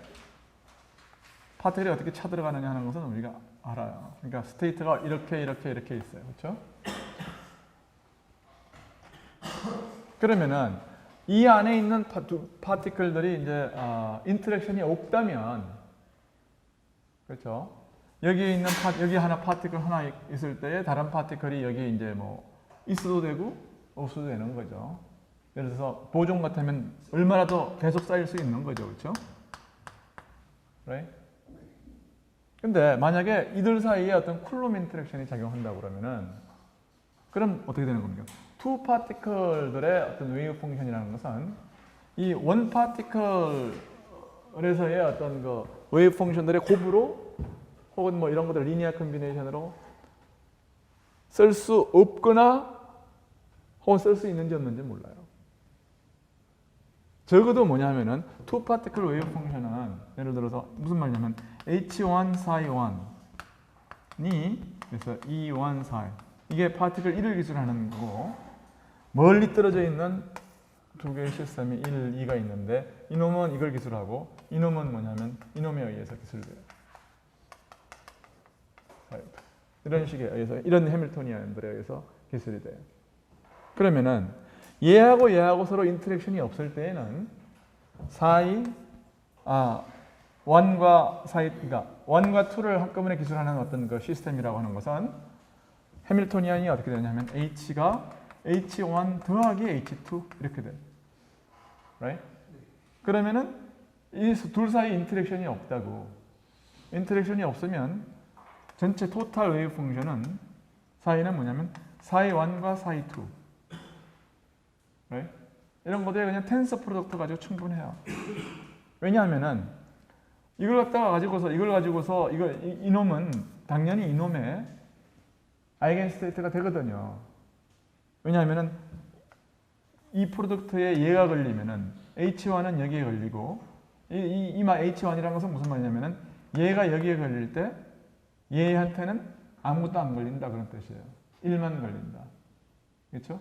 파티클이 어떻게 차들어가느냐 하는 것은 우리가 알아요. 그러니까 스테이트가 이렇게 있어요. 그렇죠? 그러면은 이 안에 있는 파티클들이 이제 인터랙션이 없다면 그렇죠? 여기 있는 여기 하나 파티클 하나 있을 때에 다른 파티클이 여기 이제 뭐 있어도 되고 없어도 되는 거죠. 예를 들어서 보존 같으면 얼마나 더 계속 쌓일 수 있는 거죠. 그렇죠? Right? 근데 만약에 이들 사이에 어떤 쿨롬 인터랙션이 작용한다고 그러면은 그럼 어떻게 되는 겁니까? 투 파티클들의 어떤 웨이브 펑션이라는 것은 이 원 파티클에서의 어떤 그 웨이브 펑션들의 곱으로 혹은 뭐 이런 것들 리니어 컨비네이션으로 쓸 수 없거나 혹은 쓸 수 있는지 없는지 몰라요. 적어도 뭐냐면은 투 파티클 웨이브 펑션은 예를 들어서 무슨 말이냐면 H1 psi 1이 그래서 E1 psi 이게 파티클 1을 기술하는 거고 멀리 떨어져 있는 두 개의 시스템이 1, 2가 있는데 이놈은 이걸 기술하고 이놈은 뭐냐면 이놈에 의해서 기술돼요. 이런 식에 의해서 이런 해밀토니안들에 의해서 기술이 돼요. 그러면은 얘하고 얘하고 서로 인터랙션이 없을 때에는 사이 1과 사이, 그러니까 1과 2를 한꺼번에 기술하는 어떤 그 시스템이라고 하는 것은 해밀토니안이 어떻게 되냐면 H가 H1 더하기 H2 이렇게 돼. right? 그러면은 이 둘 사이 인터랙션이 없다고. 인터랙션이 없으면 전체 토탈 웨이브 펑션은 사이는 뭐냐면 사이 1과 사이 2. right? 이런 것들이 그냥 텐서 프로덕트 가지고 충분해요. 왜냐하면은 이걸 가지고서 이놈은 당연히 이놈의 아이겐스테이트가 되거든요. 왜냐하면은 이 프로덕트에 얘가 걸리면은 H1은 여기에 걸리고 이마 H1이라는 것은 무슨 말이냐면은 얘가 여기에 걸릴 때 얘한테는 아무것도 안 걸린다 그런 뜻이에요. 1만 걸린다. 그렇죠?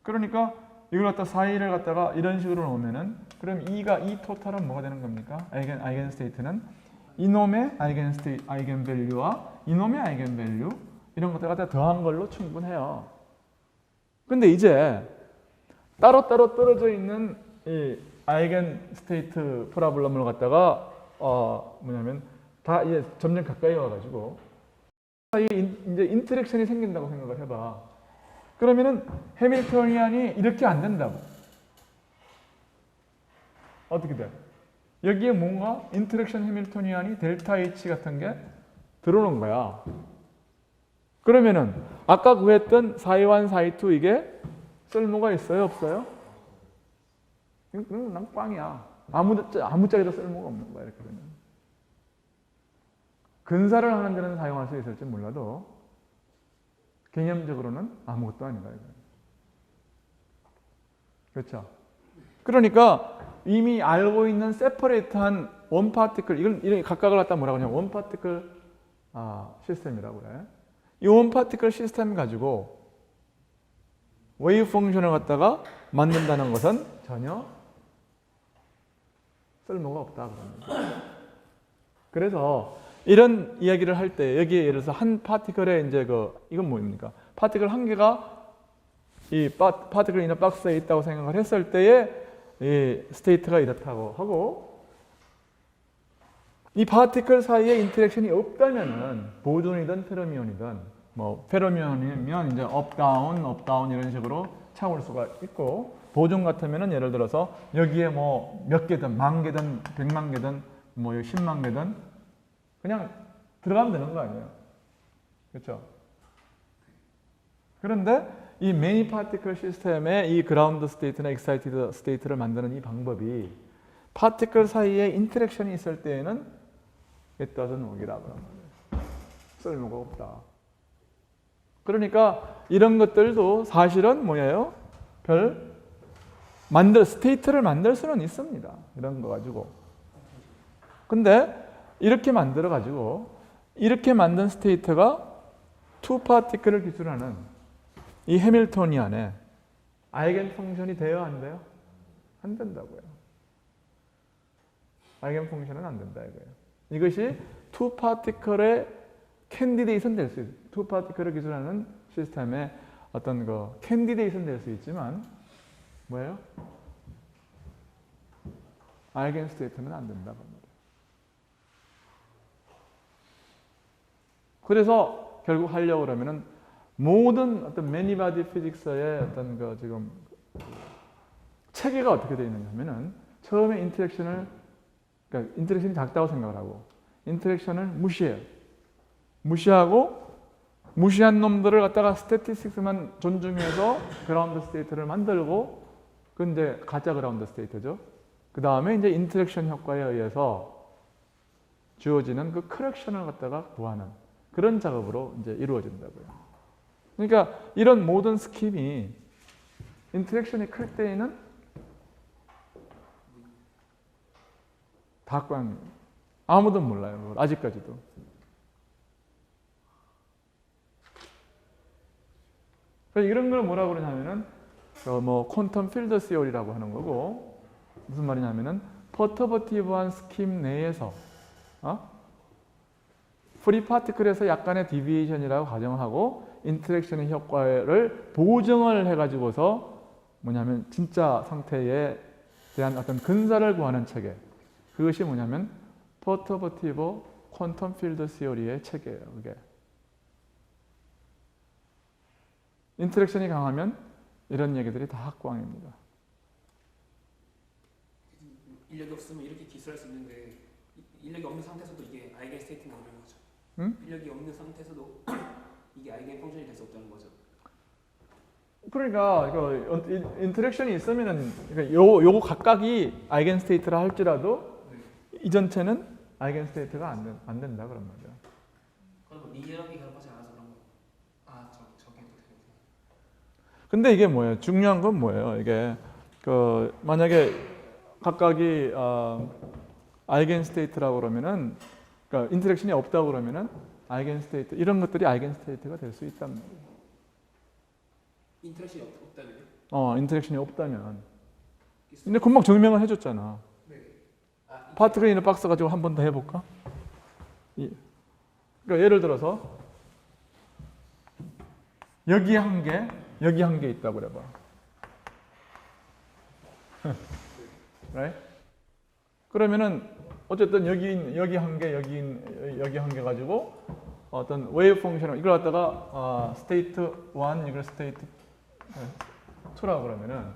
그러니까 이걸 갖다 사이를 갖다가 이런 식으로 놓으면은 그럼 이 토탈은 뭐가 되는 겁니까? 아이겐스테이트는 이놈의 아이겐밸류와 이놈의 아이겐밸류 이런 것들 갖다 더한 걸로 충분해요. 근데 이제 따로따로 떨어져 있는 이 아이겐스테이트 프로블럼을 갖다가 뭐냐면 다 이제 점점 가까이 와가지고 이제 인터랙션이 생긴다고 생각을 해봐. 그러면은 해밀토니안이 이렇게 안 된다고. 어떻게 돼? 여기에 뭔가 인터랙션 해밀토니안이 델타 H 같은 게 들어오는 거야. 그러면은 아까 구했던 사이1, 사이2 이게 쓸모가 있어요? 없어요? 그냥 꽝이야. 아무 짝에도 쓸모가 없는 거야. 이렇게 되면. 근사를 하는 데는 사용할 수 있을지 몰라도 개념적으로는 아무것도 아니다. 그렇죠? 그러니까 이미 알고 있는 세퍼레이트한 원 파티클, 이런 각각을 갖다 뭐라고 하냐면 원 파티클 시스템이라고 그래. 이 원 파티클 시스템 가지고 웨이브 펑션을 갖다가 만든다는 것은 전혀 쓸모가 없다 그럽니다. 그래서 이런 이야기를 할 때 여기에 예를 들어서 한 파티클에 이제 이건 뭡니까? 파티클 한 개가 이 파티클 이너 박스에 있다고 생각을 했을 때에 이 스테이트가 이렇다고 하고 이 파티클 사이에 인터랙션이 없다면은 보존이든 페로미온이든 뭐 페로미온이면 이제 업다운 이런 식으로 차올 수가 있고 보존 같으면은 예를 들어서 여기에 뭐 몇 개든 만 개든 100만 개든 뭐 10만 개든 그냥 들어가면 되는 거 아니에요. 그렇죠? 그런데 이 매니 파티클 시스템의 이 그라운드 스테이트나 익사이티드 스테이트를 만드는 이 방법이 파티클 사이에 인터랙션이 있을 때에는 it doesn't work이라고 하는 거예요. 쓸모가 없다. 그러니까 이런 것들도 사실은 뭐예요? 스테이트를 만들 수는 있습니다. 이런 거 가지고. 근데 이렇게 만들어 가지고 이렇게 만든 스테이트가 투 파티클을 기술하는 이 해밀토니안에 아이겐 펑션이 돼요, 안 돼요? 안 된다고요. 아이겐 펑션은 안 된다 이거예요. 이것이 투 파티클의 캔디데이트는 될 수 있어요. 투 파티클을 기술하는 시스템의 어떤 캔디데이트는 될 수 있지만 뭐예요? 아이겐 스테이트는 안 된다고 말이에요. 그래서 결국 하려고 그러면은 모든 어떤 매니바디 피직스의 어떤 지금 체계가 어떻게 되어 있느냐 하면은 처음에 그러니까 인터랙션이 작다고 생각을 하고 인터랙션을 무시해요. 무시하고 무시한 놈들을 갖다가 스태티스틱스만 존중해서 그라운드 스테이트를 만들고 그건 이제 가짜 그라운드 스테이트죠. 그 다음에 이제 인터랙션 효과에 의해서 주어지는 그 커렉션을 갖다가 구하는 그런 작업으로 이제 이루어진다고요. 그러니까 이런 모든 스킵이 인터랙션이 클 때에는 다 꽝이에요. 아무도 몰라요. 아직까지도. 그래서 이런 걸 뭐라고 그러냐면은 뭐 퀀텀 필드 시어리라고 하는 거고 무슨 말이냐면은 퍼터버티브한 스킴 내에서 프리 파티클에서 약간의 디비에이션이라고 가정하고 인터랙션의 효과를 보정을 해가지고서 뭐냐면 진짜 상태에 대한 어떤 근사를 구하는 체계. 그것이 뭐냐면 퍼터버티브 퀀텀 필드 시어리의 체계예요. 그게. 인터랙션이 강하면 이런 얘기들이 다 확광입니다. 인력이 없으면 이렇게 기술할 수 있는데 인력이 없는 상태에서도 이게 아이겐 스테이트가 되는 거죠. 응? 인력이 없는 상태에서도 이게 아이겐 펑션이 될 수 없다는 거죠. 그러니까 이거 인터랙션이 있으면은 그러니까 요거 각각이 아이겐 스테이트라 할지라도 이 전체는 아이겐 스테이트가 안 된다 그런 말이야. 그럼 리니어하게 결합하지 않아서 그런 거. 저게 또 되는구나. 근데 이게 뭐예요? 중요한 건 뭐예요? 이게 그 만약에 각각이 아이겐 스테이트라고 그러면은 그러니까 인터랙션이 없다고 그러면은 아이겐 스테이트 이런 것들이 아이겐 스테이트가 될 수 있단 말이에요. 인터랙션이 없다면요? 인터랙션이 없다면. 근데 금방 증명을 해줬잖아. 네. 파티클 인너 박스 가지고 한 번 더 해볼까? 그러니까 예를 들어서 여기 한 개, 여기 한 개 있다고 그래봐. right? 그러면은 어쨌든 여기 한 개, 여기 한 개 가지고 어떤 웨이브 펑션을 이걸 갖다가 스테이트 1, 이걸 스테이트 2라고 그러면은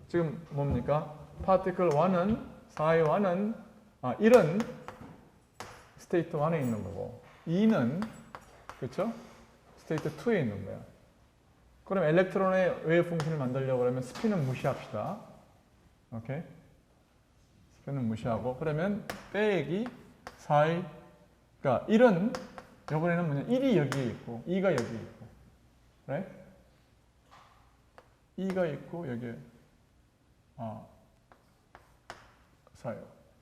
지금 뭡니까? 파티클 1은 1은 스테이트 1에 있는 거고 2는 그렇죠? 스테이트 2에 있는 거야. 그럼 엘렉트론의 웨이브 펑션을 만들려고 그러면 스핀은 무시합시다. 오케이? 스핀은 무시하고 그러면 빼기 4의 그러니까 1은 이번에는 뭐냐 1이 여기에 있고 2가 여기에 있고 right? 2가 있고 여기에 4요.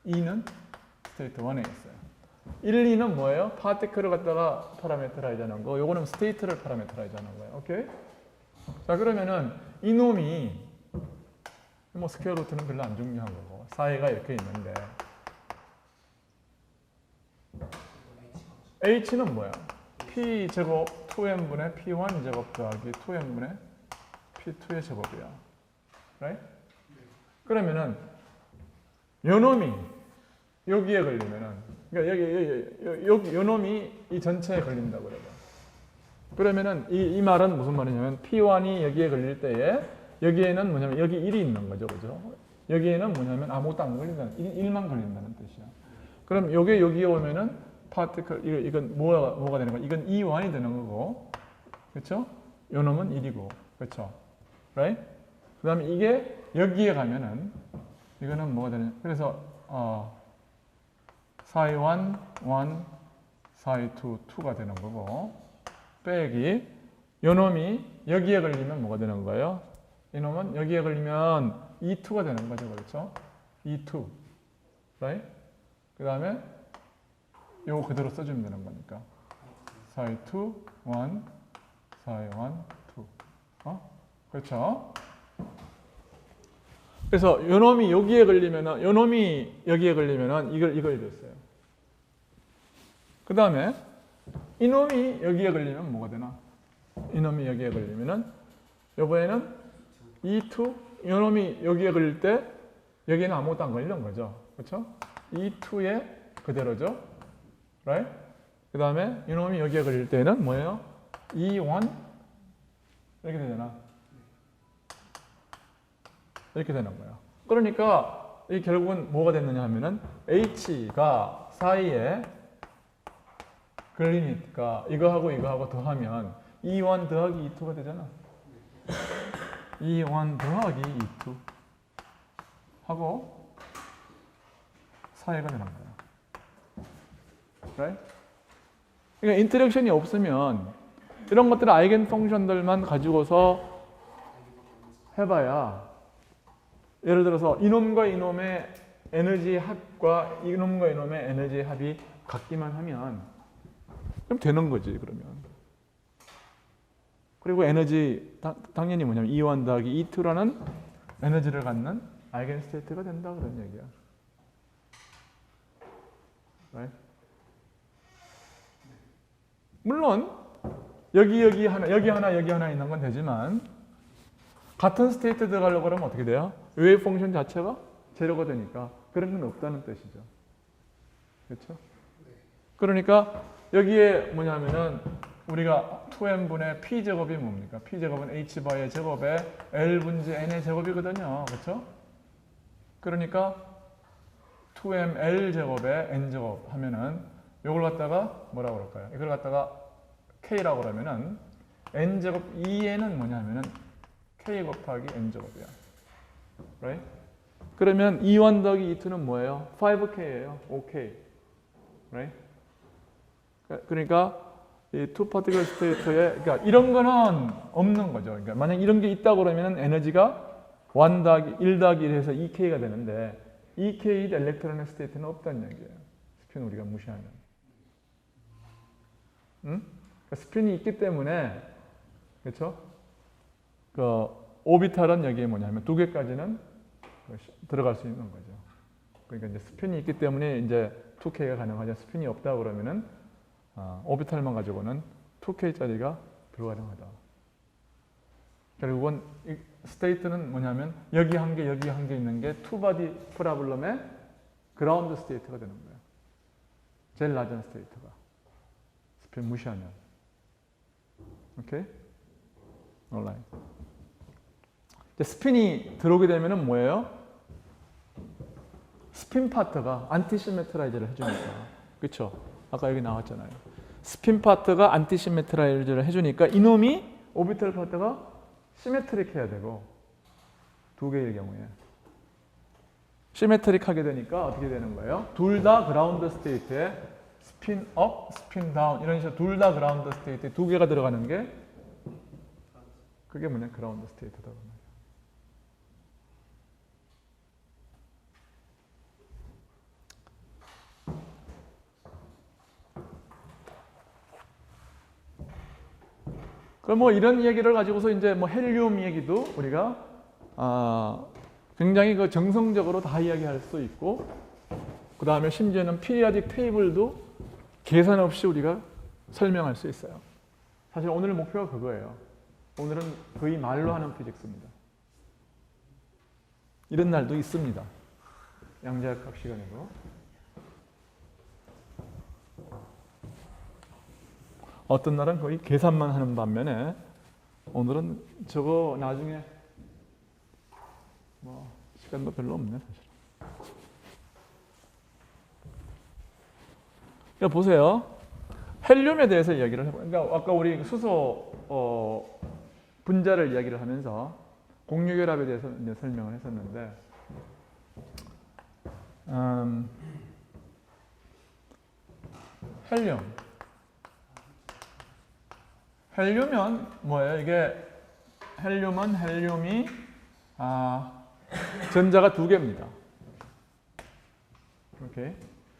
2는 스테이트 1에 있어요. 1, 2는 뭐예요? 파티클을 갖다가 파라메트라이즈 하는 거. 요거는 스테이트를 파라메트라이즈 하는 거예요. 오케이? 자, 그러면은 이놈이 뭐 스퀘어 루트는 별로 안 중요한 거고. 사이가 이렇게 있는데 H는 뭐야? P 제곱 2n분의 P1 제곱 더하기 2n분의 P2의 제곱이야. right? 그러면은 요놈이 여기에 걸리면은 그러니까 여기 요놈이 이 전체에 걸린다고 그래요. 그러면은 이 말은 무슨 말이냐면 P1이 여기에 걸릴 때에 여기에는 뭐냐면 여기 1이 있는 거죠. 그죠? 여기에는 뭐냐면 아무것도 안 걸린다는 1만 걸린다는 뜻이야. 그럼 여기에 오면은 파티클 이건 뭐가 되는 거야? 이건 E1이 되는 거고. 그렇죠? 요 놈은 1이고. 그렇죠? right? 그다음에 이게 여기에 가면은 이거는 뭐가 되냐? 그래서 psi 1, 1, psi 2, 2가 되는 거고 빼기 요 놈이 여기에 걸리면 뭐가 되는 거예요? 이 놈은 여기에 걸리면 E2가 되는 거죠. 그렇죠? E2. right? 그 다음에 요거 그대로 써주면 되는 거니까 psi 2, 1, psi 1, 2. 그렇죠? 그래서 요 놈이 여기에 걸리면은 이걸 이뤘어요. 그 다음에 이놈이 여기에 걸리면 뭐가 되나? 이놈이 여기에 걸리면은 요번에는 E2 요놈이 여기에 걸릴 때 여기에는 아무것도 안 걸리는 거죠. 그렇죠? E2에 그대로죠. right? 그 다음에 이놈이 여기에 걸릴 때는 뭐예요? E1 이렇게 되잖아. 이렇게 되는 거예요. 그러니까 이 결국은 뭐가 됐느냐 하면은 H가 사이에 걸리니까 이거하고 더하면 E1 더하기 E2가 되잖아. E1 더하기 E2 하고 사이가 되는 거야. right? 그러니까 인터랙션이 없으면 이런 것들은 아이겐 펑션들만 가지고서 해봐야 예를 들어서 이놈과 이놈의 에너지 합과 이놈과 이놈의 에너지 합이 같기만 하면 그럼 되는 거지 그러면. 그리고 에너지 당연히 뭐냐면 E1 더하기 E2라는 에너지를 갖는 아이겐 스테이트가 된다 그런 얘기야. right? 물론 여기 하나 있는 건 되지만 같은 스테이트 들어가려고 그러면 어떻게 돼요? 웨이브 펑션 자체가 제로가 되니까 그런 건 없다는 뜻이죠. 그렇죠? 그러니까 여기에 뭐냐면은 우리가 2n분의 p제곱이 뭡니까? p제곱은 h바의 제곱에 l분지 n의 제곱이거든요. 그렇죠? 그러니까 2ml 제곱에 n제곱 하면은 이걸 갖다가 뭐라고 그럴까요? 이걸 갖다가 k라고 그러면은 n제곱 2n은 뭐냐면은 k 곱하기 n제곱이야. right? 그러면 2원 더하기 2는 뭐예요? 5k예요. 5k. right? 그러니까 이 two particle state에 그러니까 이런 거는 없는 거죠. 그러니까 만약 이런 게 있다고 그러면 에너지가 1 더하기 1 해서 2k가 되는데 2k 엘렉트론의 스테이트는 없다는 얘기예요. 스피는 우리가 무시하면. 응? 그러니까 스핀이 있기 때문에 그렇죠? 그 오비탈은 여기에 뭐냐면 2개까지는 들어갈 수 있는 거죠. 그러니까 이제 스핀이 있기 때문에 이제 2K가 가능하죠. 스핀이 없다 그러면은 오비탈만 가지고는 2K짜리가 불가능하다. 결국은 이 스테이트는 뭐냐면 여기 한 개, 여기 한 개 있는 게 투바디 프라블럼의 그라운드 스테이트가 되는 거예요. 제일 낮은 스테이트가. 스핀 무시하면. 오케이? 온라인. 스핀이 들어오게 되면은 뭐예요? 스핀 파트가 안티시메트라이즈를 해주니까. 그쵸? 아까 여기 나왔잖아요. 스핀 파트가 안티시메트라이즈를 해주니까 이놈이 오비탈 파트가 시메트릭 해야 되고 2개일 경우에 시메트릭 하게 되니까 어떻게 되는 거예요? 둘 다 그라운드 스테이트에 스핀 업, 스핀 다운 이런 식으로 둘 다 그라운드 스테이트에 2개가 들어가는 게 그게 뭐냐? 그라운드 스테이트다. 그럼 뭐 이런 얘기를 가지고서 이제 뭐 헬륨 얘기도 우리가 굉장히 그 정성적으로 다 이야기할 수 있고 그 다음에 심지어는 피리아딕 테이블도 계산 없이 우리가 설명할 수 있어요. 사실 오늘 목표가 그거예요. 오늘은 거의 말로 하는 피직스입니다. 이런 날도 있습니다. 양자역학 시간에도. 어떤 날은 거의 계산만 하는 반면에 오늘은 저거 나중에 뭐 시간도 별로 없네 사실. 그러니까 보세요. 헬륨에 대해서 이야기를 해봐요. 그러니까 아까 우리 수소 분자를 이야기를 하면서 공유결합에 대해서 이제 설명을 했었는데 헬륨은 뭐예요? 이게 헬륨이 전자가 2개입니다. 오케이.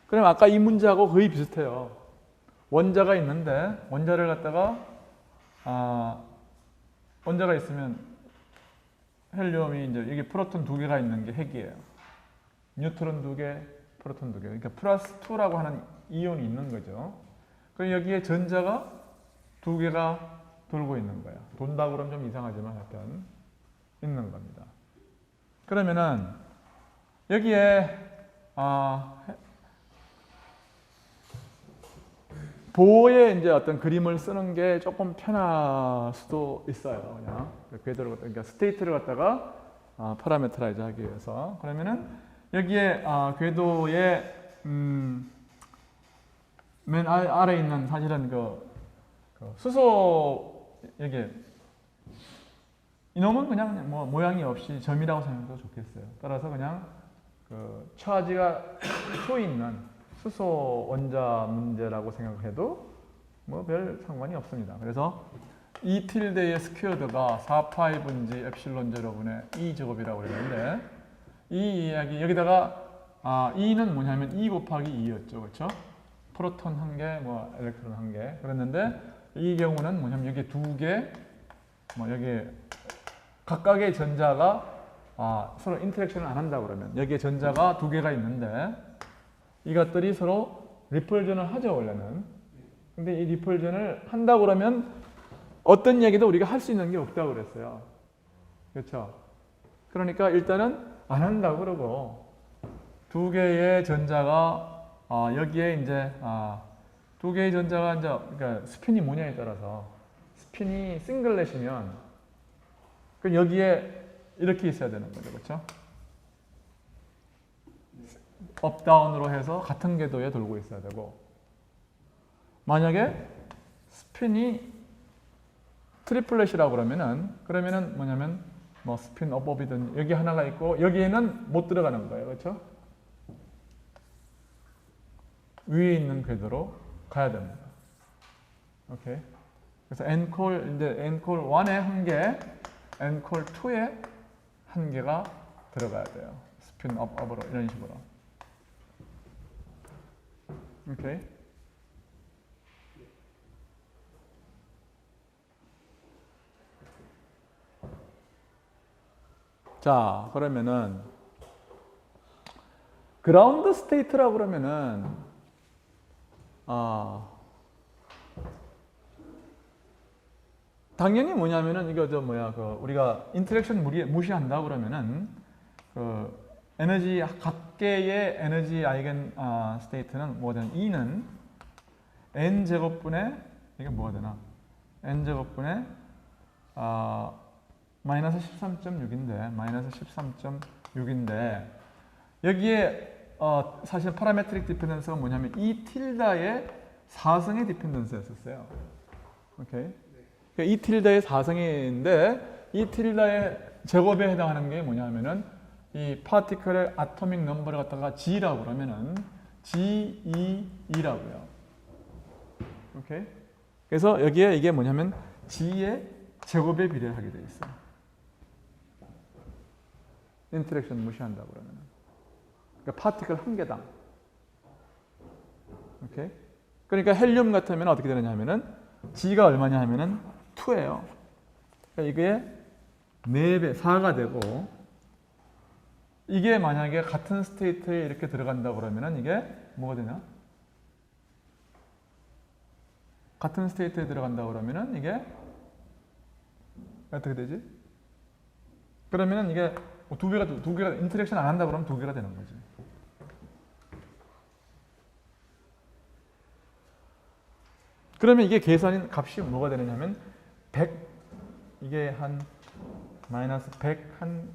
그럼 아까 이 문제하고 거의 비슷해요. 원자가 있는데 원자를 갖다가 원자가 있으면 헬륨이 이제 여기 프로톤 2개가 있는 게 핵이에요. 뉴트론 2개, 프로톤 2개. 그러니까 플러스 2라고 하는 이온이 있는 거죠. 그럼 여기에 전자가 2개가 돌고 있는 거예요. 돈다고 그러면 좀 이상하지만 하여튼 있는 겁니다. 그러면은 여기에 보호의 이제 어떤 그림을 쓰는 게 조금 편할 수도 있어요. 그냥 궤도를 그러니까 스테이트를 갖다가 파라메트라이즈 하기 위해서 그러면은 여기에 궤도의 맨 아래 있는 사실은 그 수소 이게 이놈은 그냥 뭐 모양이 없이 점이라고 생각해도 좋겠어요. 따라서 그냥 그 차지가 표 있는 수소 원자 문제라고 생각해도 뭐 별 상관이 없습니다. 그래서 E tilde의 스퀘어드가 4파이분지 엡실론 제로분의 E 제곱이라고 그랬는데 이 이야기 여기다가 E는 뭐냐면 E 곱하기 2였죠. 그렇죠? 프로톤 1개, 뭐 엘렉트론 1개 그랬는데 이 경우는 뭐냐면 여기 2개, 뭐 여기 각각의 전자가 서로 인터랙션을 안 한다 그러면 여기에 전자가 2개가 있는데 이것들이 서로 리펄전을 하죠 원래는. 근데 이 리펄전을 한다 그러면 어떤 얘기도 우리가 할 수 있는 게 없다고 그랬어요. 그렇죠? 그러니까 일단은 안 한다고 그러고 두 개의 전자가 여기에 이제 두 개의 전자가 이제 그러니까 스핀이 뭐냐에 따라서 스핀이 싱글렛이면 그럼 여기에 이렇게 있어야 되는 거죠, 그렇죠? 업 다운으로 해서 같은 궤도에 돌고 있어야 되고 만약에 스핀이 트리플렛이라고 그러면은 뭐냐면 뭐 스핀 업이든 여기 하나가 있고 여기에는 못 들어가는 거예요, 그렇죠? 위에 있는 궤도로 가야 됩니다. 오케이. 그래서 N콜 이제 N콜 1에 한 개, N콜 2에 한 개가 들어가야 돼요. 스핀 업으로 이런 식으로. 오케이. 자, 그러면은 그라운드 스테이트라고 그러면은 당연히 뭐냐면은 이거 우리가 인터랙션 무시한다 그러면은 그 에너지 각계의 에너지 아이겐 스테이트는 뭐가 되나? E는 n 제곱분의 이게 뭐가 되나? n 제곱분의 마이너스 13.6인데 마이너스 13.6인데 여기에 사실 파라메트릭 디펜던스가 뭐냐면 이 틸다의 4성의 디펜던스였었어요. 오케이. 그러니까 이 틸다의 4성인데 이 틸다의 제곱에 해당하는 게 뭐냐면은 이 파티클의 아토믹 넘버를 갖다가 G라고 그러면은 GeE라고요. 오케이. 그래서 여기에 이게 뭐냐면 G의 제곱에 비례하게 돼 있어요. 인터랙션 무시한다 그러면은. 그러니까 파티클 한 개당. 오케이. 그러니까 헬륨 같으면 어떻게 되느냐 하면은 G가 얼마냐 하면은 2예요. 그러니까 이게 4배, 4가 되고 이게 만약에 같은 스테이트에 이렇게 들어간다 그러면은 이게 뭐가 되냐? 같은 스테이트에 들어간다 그러면은 이게 어떻게 되지? 그러면은 이게 두 개가 인터랙션 안 한다 그러면 2개가 되는 거지. 그러면 이게 계산인 값이 뭐가 되느냐면 100 이게 한 마이너스 100 한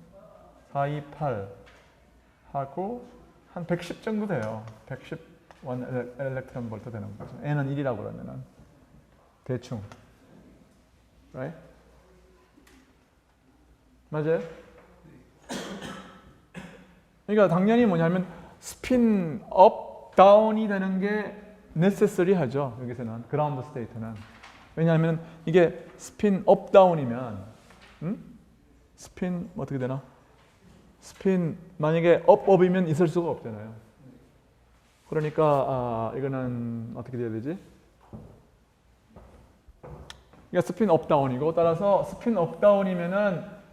428 하고 한 110 정도 돼요. 110 일렉트론 볼트 되는 거죠. N은 1이라고 그러면은 대충. right? 맞아요? 그러니까 당연히 뭐냐면 스핀 업 다운이 되는 게 necessary 하죠. 여기서는 그라운드 스테이트는. 왜냐하면 이게 스핀 업 다운이면 스핀 어떻게 되나? 스핀 만약에 업이면 있을 수가 없잖아요. 그러니까 이거는 어떻게 돼야 되지? 그러니까 스핀 업 다운이고 따라서 스핀 업 다운이면은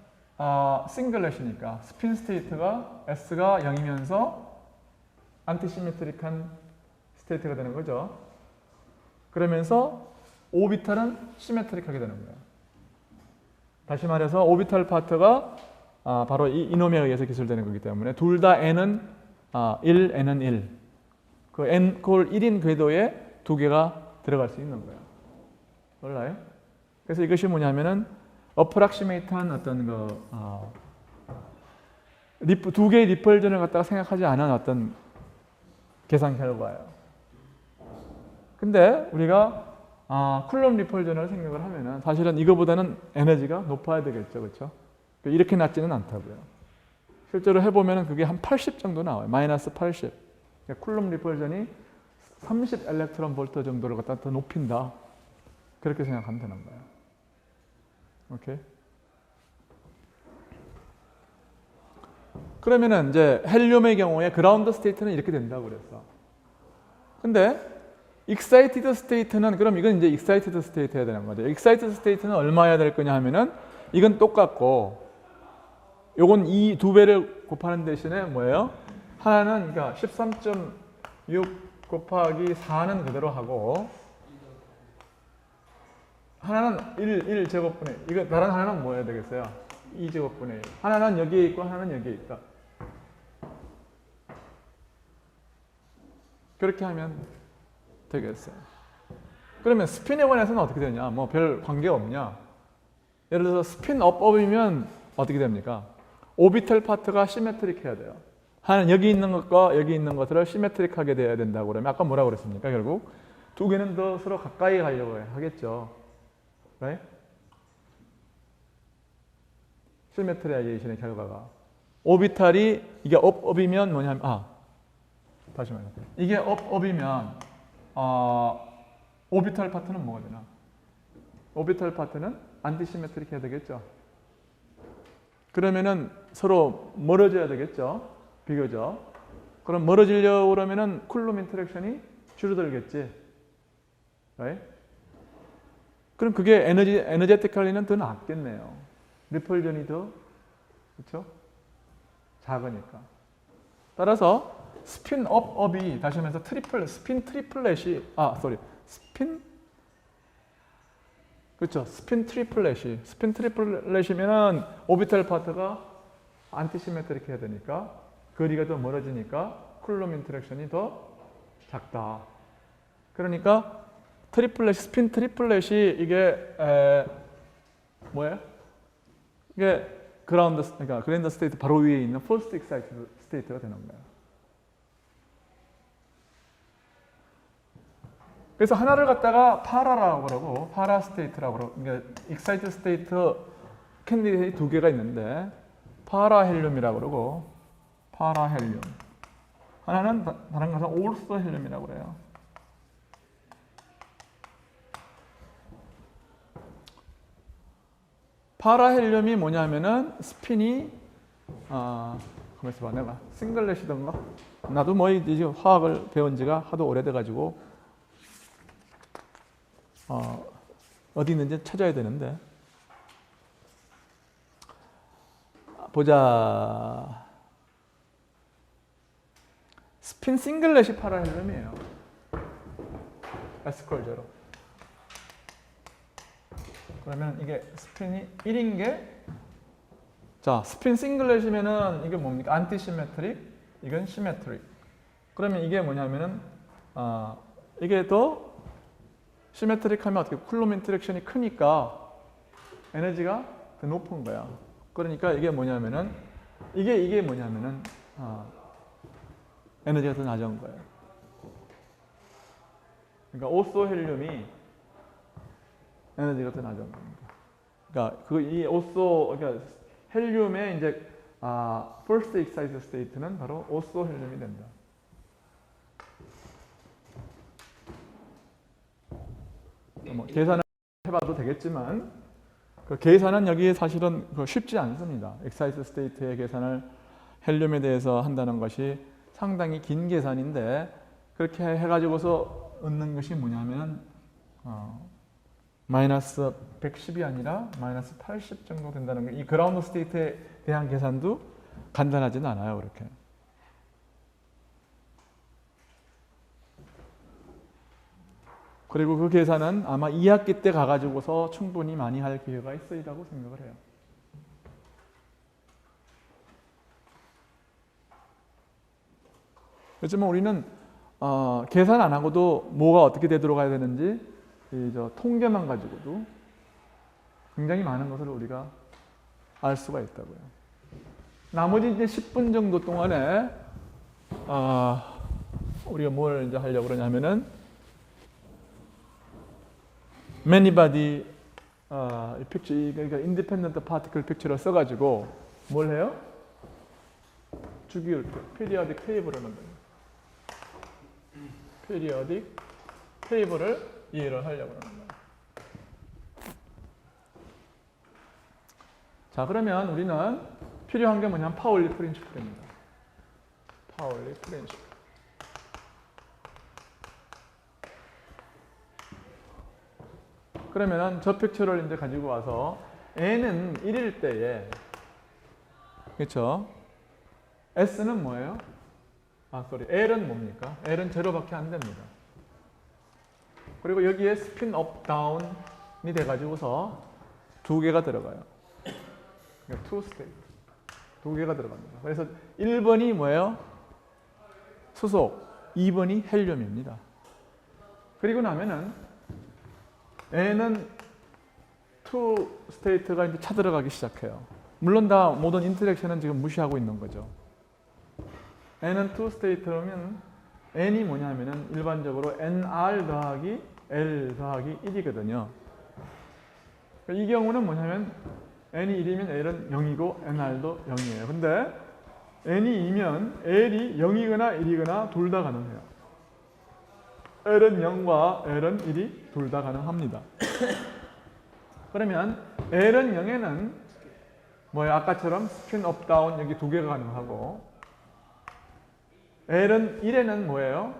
싱글렛이니까 스핀 스테이트가 S가 0이면서 안티시메트릭한 스테이트가 되는 거죠. 그러면서 오비탈은 시메트릭하게 되는 거예요. 다시 말해서 오비탈 파트가 바로 이 이놈에 의해서 기술되는 거기 때문에 둘 다 N은 1, N은 1. 그 N 콜 1인 궤도에 2개가 들어갈 수 있는 거예요. 몰라요? 그래서 이것이 뭐냐면은 어프락시메이트한 어떤 두 개의 리펄전을 갖다가 생각하지 않은 어떤 계산 결과예요. 근데 우리가 쿨럼 리펄전을 생각을 하면은 사실은 이거보다는 에너지가 높아야 되겠죠, 그렇죠? 이렇게 낮지는 않다고요. 실제로 해보면은 그게 한 80 정도 나와요. 마이너스 80. 그러니까 쿨럼 리펄전이 30 일렉트론 볼트 정도를 갖다 더 높인다. 그렇게 생각하면 되는 거예요. 오케이. 그러면은 이제 헬륨의 경우에 그라운드 스테이트는 이렇게 된다고 그랬어. 근데 익사이티드 스테이트는 그럼 이건 이제 익사이티드 스테이트 해야 되는 거죠. 익사이티드 스테이트는 얼마여야 될 거냐 하면은 이건 똑같고 요건 이 2배를 곱하는 대신에 뭐예요? 하나는 그러니까 13.6 곱하기 4는 그대로 하고 하나는 1 제곱분의 이거 다른 하나는 뭐 해야 되겠어요? 2제곱분의 1. 하나는 여기에 있고 하나는 여기에 있다. 그렇게 하면 되겠어요. 그러면 스핀에 관해서는 어떻게 되냐? 뭐 별 관계 없냐? 예를 들어서 스핀 업이면 어떻게 됩니까? 오비탈 파트가 시메트릭 해야 돼요. 하나는 여기 있는 것과 여기 있는 것들을 시메트릭하게 돼야 된다고 그러면 아까 뭐라고 그랬습니까? 결국 두 개는 더 서로 가까이 가려고 하겠죠. right? 시메트라이제이션의 결과가 오비탈이 이게 업이면 뭐냐면 다시 말해. 이게 업이면 오비탈 파트는 뭐가 되나? 오비탈 파트는 안티시메트릭 해야 되겠죠. 그러면은 서로 멀어져야 되겠죠. 비교적. 그럼 멀어지려고 그러면은 쿨룸 인터랙션이 줄어들겠지. right? 그럼 그게 에너제티컬리는 더 낫겠네요. 리펄전이 더 그렇죠? 작으니까. 따라서 스핀 업이 다시 하면서 스핀 트리플렛이 스핀 트리플렛이면은 오비탈 파트가 안티시메트릭 해야 되니까 거리가 더 멀어지니까 쿨룸 인터랙션이 더 작다. 그러니까 스핀 트리플렛이 이게 뭐예요? 이게 그러니까 그랜드 스테이트 바로 위에 있는 포스트 익사이티드 스테이트가 되는 거예요. 그래서 하나를 갖다가 파라라고 그러고 파라 스테이트라고 그러고 그러니까 익사이티드 스테이트 캔디데이트 두 개가 있는데 파라 헬륨이라고 그러고 파라 헬륨. 하나는 다른 것은 올소 헬륨이라고 그래요. 파라 헬륨이 뭐냐면은 스핀이 가만있어 봐. 내가 싱글렛이던가 나도 뭐 이제 화학을 배운 지가 하도 오래돼 가지고 어디 있는지 찾아야 되는데 보자. 스핀 싱글렛이 파라 헬륨이에요. 에스콜 제로. 그러면 이게 스핀이 1인 게 자, 스핀 싱글렛이면은 이게 뭡니까? 안티시메트릭, 이건 시메트릭. 그러면 이게 뭐냐면은 이게 더 시메트릭 하면 어떻게 쿨룸 인터랙션이 크니까 에너지가 더 높은 거야. 그러니까 이게 뭐냐면은 이게 뭐냐면은 에너지가 더 낮은 거예요. 그러니까 오소 헬륨이 에너지가 더 낮은 겁니다. 그러니까 이 오소 그러니까 헬륨의 이제 first excited state는 바로 오소 헬륨이 된다. 뭐 계산을 해봐도 되겠지만 그 계산은 여기 사실은 쉽지 않습니다. excited state의 계산을 헬륨에 대해서 한다는 것이 상당히 긴 계산인데 그렇게 해가지고서 얻는 것이 뭐냐면 마이너스 110이 아니라 마이너스 80 정도 된다는 거. 이 그라운드 스테이트에 대한 계산도 간단하진 않아요. 그렇게. 그리고 그 계산은 아마 2학기 때 가가지고서 충분히 많이 할 기회가 있으리라고 생각을 해요. 그렇지만 우리는 계산 안 하고도 뭐가 어떻게 되도록 해야 되는지 통계만 가지고도 굉장히 많은 것을 우리가 알 수가 있다고요. 나머지 이제 10분 정도 동안에 우리가 뭘 이제 하려고 그러냐면은 many body picture, 그러니까 independent particle picture를 써가지고 뭘 해요? 주기율표, periodic table을 만드는 거예요. periodic table을 이해를 하려고 합니다. 자, 그러면 우리는 필요한 게 뭐냐면 파울리 프린시플입니다. 파울리 프린시플. 그러면 저 픽처를 이제 가지고 와서 n은 1일 때에 그렇죠? s는 뭐예요? L은 뭡니까? L은 제로밖에 안 됩니다. 그리고 여기에 스핀 업 다운이 돼가지고서 두 개가 들어가요. 그러니까 two state. 두 개가 들어갑니다. 그래서 1번이 뭐예요? 수소, 2번이 헬륨입니다. 그리고 나면은 N은 two state가 이제 차들어가기 시작해요. 물론 다 모든 인터랙션은 지금 무시하고 있는 거죠. N은 two state라면 N이 뭐냐면은 일반적으로 NR 더하기 L 더하기 1이거든요. 이 경우는 뭐냐면 N이 1이면 L은 0이고 NR도 0이에요. 근데 N이 2면 L이 0이거나 1이거나 둘 다 가능해요. L은 0과 L은 1이 둘 다 가능합니다. 그러면 L은 0에는 뭐예요? 아까처럼 스핀 업 다운 여기 두 개가 가능하고 L은 1에는 뭐예요?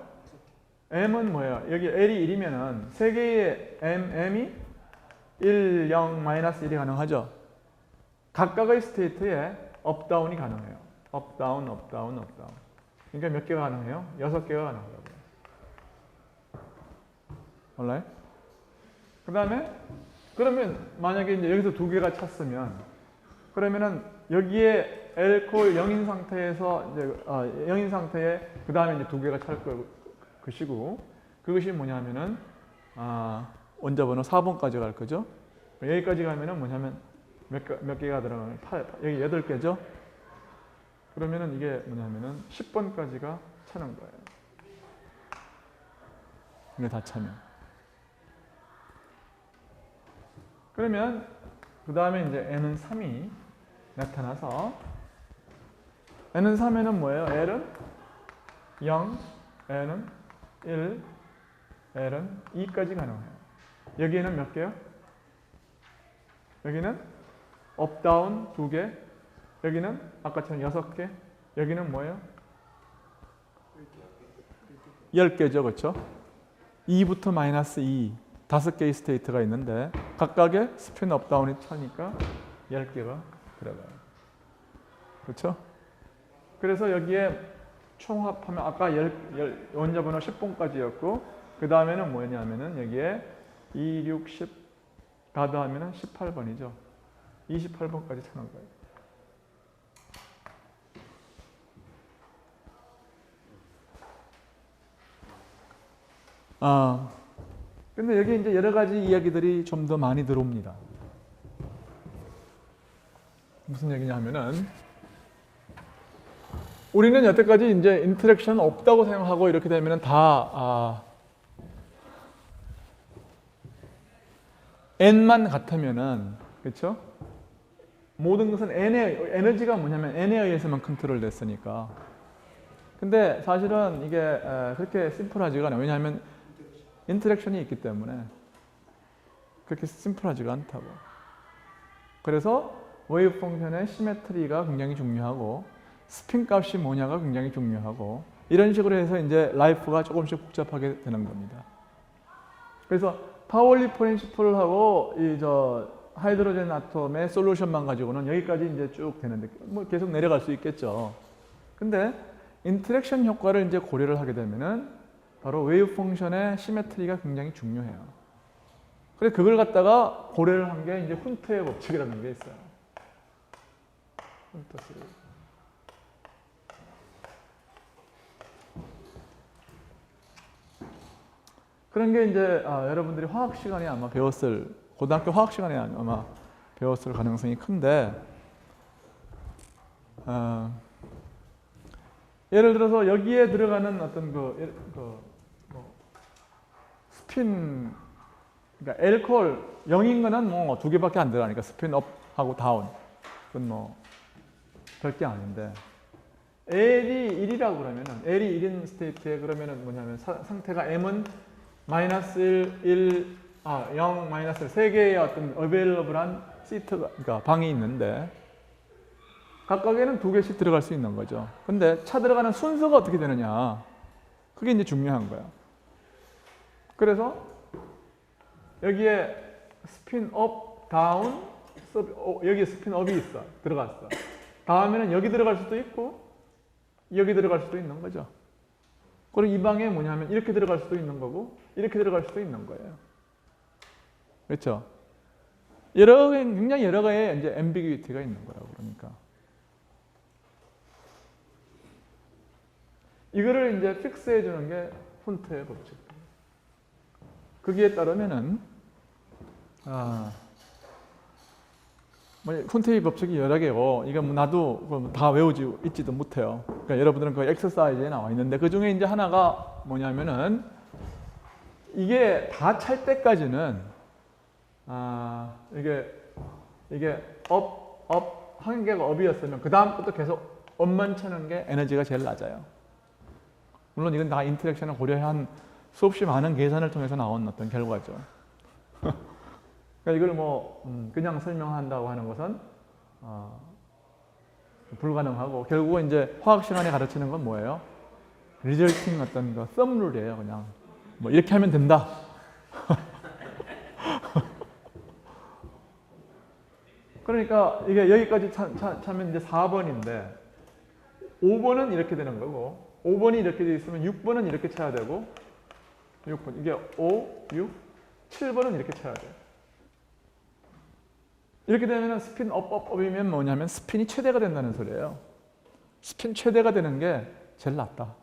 M은 뭐예요? 여기 L이 1이면은 세 개의 M이 1, 0, 마이너스 1이 가능하죠? 각각의 스테이트에 업 다운이 가능해요. 업 다운, 업 다운, 업 다운. 그러니까 몇 개가 가능해요? 6개가 가능하다고요. 몰라요? 그 다음에 그러면 만약에 이제 여기서 두 개가 찼으면 그러면은 여기에 알코올 0인 상태에서 이제 0인 상태에 그 다음에 이제 두 개가 찰 것이고 그것이 뭐냐면은 원자 번호 4번까지 갈 거죠. 여기까지 가면은 뭐냐면 몇 개가 들어가면 8, 여기 8개죠. 그러면은 이게 뭐냐면은 10번까지가 차는 거예요. 이게 다 차면. 그러면 그 다음에 이제 N은 3이 나타나서 N은 3에는 뭐예요? L은 0, L은 1, L은 2까지 가능해요. 여기에는 몇 개요? 여기는 업, 다운 2개, 여기는 아까처럼 6개, 여기는 뭐예요? 10개죠, 그렇죠? 2부터 마이너스 2, 5개의 스테이트가 있는데 각각의 스핀 업, 다운이 차니까 10개가 들어가요. 그렇죠? 그래서 여기에 총합하면 아까 원자 번호 10번까지였고 그 다음에는 뭐냐면은 여기에 2, 6, 10 다 더하면은 18번이죠. 28번까지 차는 거예요. 근데 여기 이제 여러 가지 이야기들이 좀 더 많이 들어옵니다. 무슨 얘기냐 하면은 우리는 여태까지 이제 인터랙션 없다고 생각하고 이렇게 되면은 다 N만 같으면은 그렇죠? 모든 것은 N의 에너지가 뭐냐면 N에 의해서만 컨트롤 됐으니까. 근데 사실은 이게 그렇게 심플하지가 않아요. 왜냐하면 인터랙션이 있기 때문에 그렇게 심플하지가 않다고. 그래서 웨이브 펑션의 시메트리가 굉장히 중요하고 스핀 값이 뭐냐가 굉장히 중요하고 이런 식으로 해서 이제 라이프가 조금씩 복잡하게 되는 겁니다. 그래서 파울리 프린시플하고 하이드로젠 아톰의 솔루션만 가지고는 여기까지 이제 쭉 되는데 뭐 계속 내려갈 수 있겠죠. 근데 인터랙션 효과를 이제 고려를 하게 되면은 바로 웨이브 펑션의 시메트리가 굉장히 중요해요. 그래서 그걸 갖다가 고려를 한 게 이제 훈트의 법칙이라는 게 있어요. 훈트 3. 그런 게 이제 여러분들이 화학 시간에 아마 배웠을 고등학교 화학 시간에 아마 배웠을 가능성이 큰데 예를 들어서 여기에 들어가는 어떤 스핀 그러니까 알코올 0인 거는 뭐 두 개밖에 안 들어가니까 스핀 업하고 다운 그건 뭐 별게 아닌데 L이 1이라고 그러면은 L이 1인 스테이트에 그러면은 뭐냐면 상태가 M은 마이너스 1, 0, 마이너스 3개의 어떤 어베일러블한 시트가 그러니까 방이 있는데 각각에는 2개씩 들어갈 수 있는 거죠. 근데 차 들어가는 순서가 어떻게 되느냐 그게 이제 중요한 거야. 그래서 여기에 스핀 업, 다운, 여기에 스핀 업이 있어. 들어갔어. 다음에는 여기 들어갈 수도 있고 여기 들어갈 수도 있는 거죠. 그리고 이 방에 뭐냐면 이렇게 들어갈 수도 있는 거고 이렇게 들어갈 수도 있는 거예요. 그렇죠? 굉장히 여러 가지의 이제 앰비기티가 있는 거라고 그러니까. 이거를 이제 픽스해 주는 게 훈트의 법칙. 거기에 따르면은 뭐 훈트의 법칙이 여러 개고 이거 뭐 나도 다 외우지 있지도 못해요. 그러니까 여러분들은 그 엑서사이즈에 나와 있는데 그 중에 이제 하나가 뭐냐면은 이게 다 찰 때까지는 이게 업 한 개가 업이었으면 그 다음부터 계속 업만 쳐는 게 에너지가 제일 낮아요. 물론 이건 다 인터랙션을 고려한 수없이 많은 계산을 통해서 나온 어떤 결과죠. 그러니까 이걸 뭐 그냥 설명한다고 하는 것은 불가능하고 결국은 이제 화학 시간에 가르치는 건 뭐예요? 리절팅 어떤 거 썸룰이에요. 그냥 뭐 이렇게 하면 된다. 그러니까 이게 여기까지 차면 이제 4번인데 5번은 이렇게 되는 거고 5번이 이렇게 돼 있으면 6번은 이렇게 쳐야 되고 6번 이게 5, 6, 7번은 이렇게 쳐야 돼요. 이렇게 되면 스핀 업이면 뭐냐면 스핀이 최대가 된다는 소리예요. 스핀 최대가 되는 게 제일 낫다.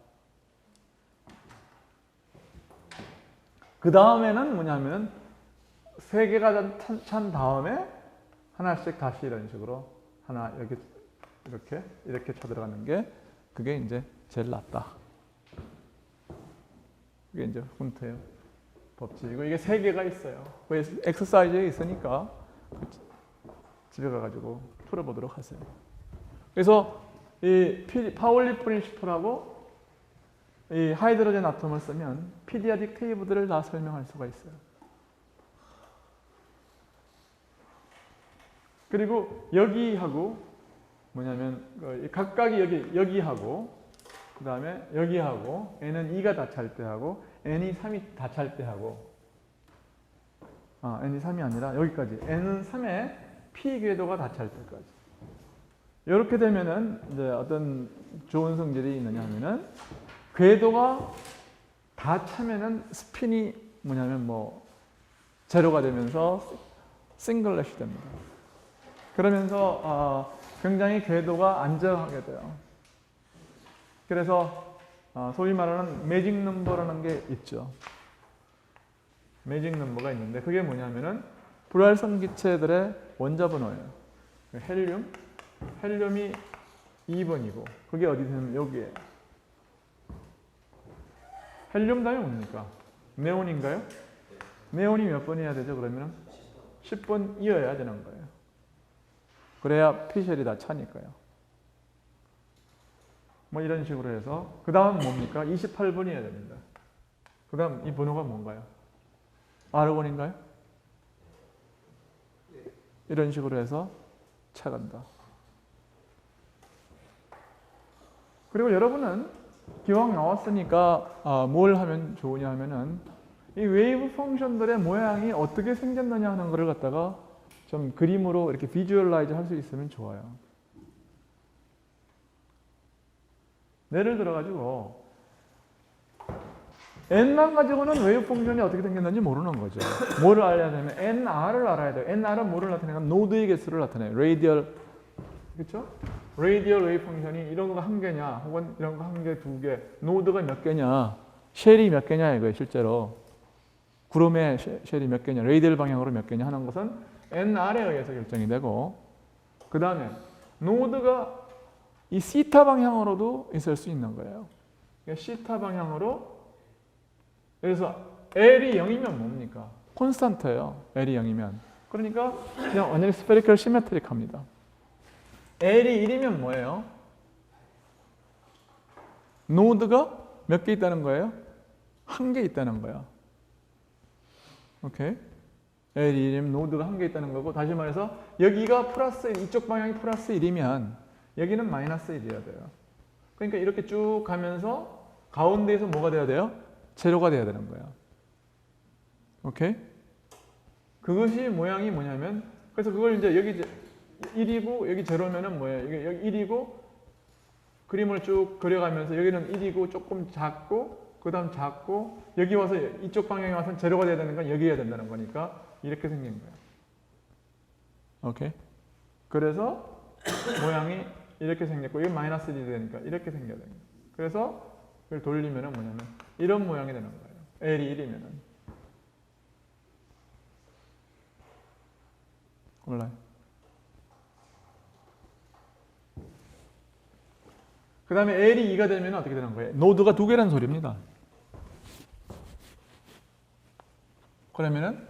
그 다음에는 뭐냐면 3개가 찬 다음에 하나씩 다시 이런 식으로 하나 여기 이렇게 쳐 들어가는 게 그게 이제 제일 낫다. 그게 이제 훈트의 법칙이고 이게 3개가 있어요. 그래서 엑서사이즈에 있으니까 집에 가가지고 풀어보도록 하세요. 그래서 이 파울리 프린시플하고 이 하이드로젠 아톰을 쓰면 피디아딕 테이블들을 다 설명할 수가 있어요. 그리고 여기하고 뭐냐면 각각이 여기하고 그 다음에 여기하고 n은 2가 다 찰 때 하고 n이 3이 다 찰 때 하고 n이 3이 아니라 여기까지 n은 3에 p 궤도가 다 찰 때까지 이렇게 되면은 이제 어떤 좋은 성질이 있느냐 하면은 궤도가 다 차면은 스핀이 뭐냐면 뭐 제로가 되면서 싱글렛이 됩니다. 그러면서 굉장히 궤도가 안정하게 돼요. 그래서 소위 말하는 매직 넘버라는 게 있죠. 매직 넘버가 있는데 그게 뭐냐면은 불활성 기체들의 원자 번호예요. 헬륨이 2번이고 그게 어디 되면 여기에 헬륨 다음에 뭡니까? 네온인가요? 네온이 몇 번이어야 되죠? 그러면 10번이어야 되는 거예요. 그래야 피셜이 다 차니까요. 뭐 이런 식으로 해서 그 다음 뭡니까? 28번이어야 됩니다. 그 다음 이 번호가 뭔가요? 아르곤인가요? 이런 식으로 해서 차간다. 그리고 여러분은 기왕 나왔으니까 뭘 하면 좋으냐 하면은 이 웨이브 펑션들의 모양이 어떻게 생겼느냐 하는 것을 갖다가 좀 그림으로 이렇게 비주얼라이즈 할 수 있으면 좋아요. 예를 들어가지고 n만 가지고는 웨이브 펑션이 어떻게 생겼는지 모르는 거죠. 뭐를 알아야 되면 nr을 알아야 돼요. nr은 뭐를 나타내냐? 노드의 개수를 나타내요. 레이디얼, 그렇죠? 레이디얼 웨이브 펑션이 이런 거 한 개냐, 혹은 이런 거 한 개, 두 개, 노드가 몇 개냐, 쉘이 몇 개냐 이거예요. 실제로 구름의 쉘이 몇 개냐, 레이디얼 방향으로 몇 개냐 하는 것은 nr에 의해서 결정이 되고, 그 다음에 노드가 이 시타 방향으로도 있을 수 있는 거예요. 그러니까 시타 방향으로, 그래서 L이 0이면 뭡니까? 콘스탄트예요. L이 0이면. 그러니까 그냥 완전히 스페리컬 시메트릭합니다. L이 1이면 뭐예요? 노드가 몇 개 있다는 거예요? 한 개 있다는 거야. 오케이? L이 1이면 노드가 한 개 있다는 거고, 다시 말해서 여기가 플러스 1, 이쪽 방향이 플러스 1이면 여기는 마이너스 1이어야 돼요. 그러니까 이렇게 쭉 가면서 가운데에서 뭐가 돼야 돼요? 제로가 돼야 되는 거야. 오케이? 그것이 모양이 뭐냐면, 그래서 그걸 이제 여기 1이고 여기 제로면은 뭐예요? 이게 여기 1이고 그림을 쭉 그려가면서 여기는 1이고 조금 작고 그 다음 작고 여기 와서 이쪽 방향에 와서 제로가 돼야 되는 건 여기 해야 된다는 거니까 이렇게 생긴 거예요. 오케이. 그래서 모양이 이렇게 생겼고 이게 마이너스 1이 되니까 이렇게 생겨야 됩니다. 그래서 이걸 돌리면은 뭐냐면 이런 모양이 되는 거예요. L이 1이면은. 몰라요. 그 다음에 L이 2가 되면 어떻게 되는 거예요? 노드가 두 개라는 소리입니다. 그러면은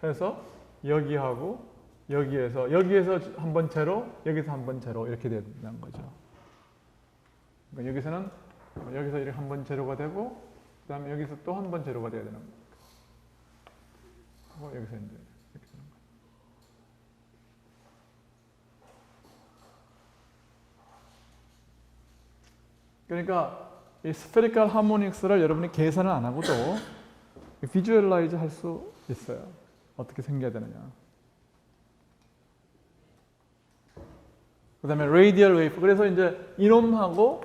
해서 여기하고 여기에서 한 번 제로, 여기서 한 번 제로 이렇게 된다는 거죠. 그러니까 여기서 이렇게 한 번 제로가 되고 그 다음에 여기서 또 한 번 제로가 돼야 되는 거예요. 여기서 이제 이렇게 되는 거예요. 그러니까 이 스페리컬 하모닉스를 여러분이 계산을 안 하고도 비주얼라이즈 할 수 있어요. 어떻게 생겨야 되느냐. 그 다음에 레이디얼 웨이프. 그래서 이제 이놈하고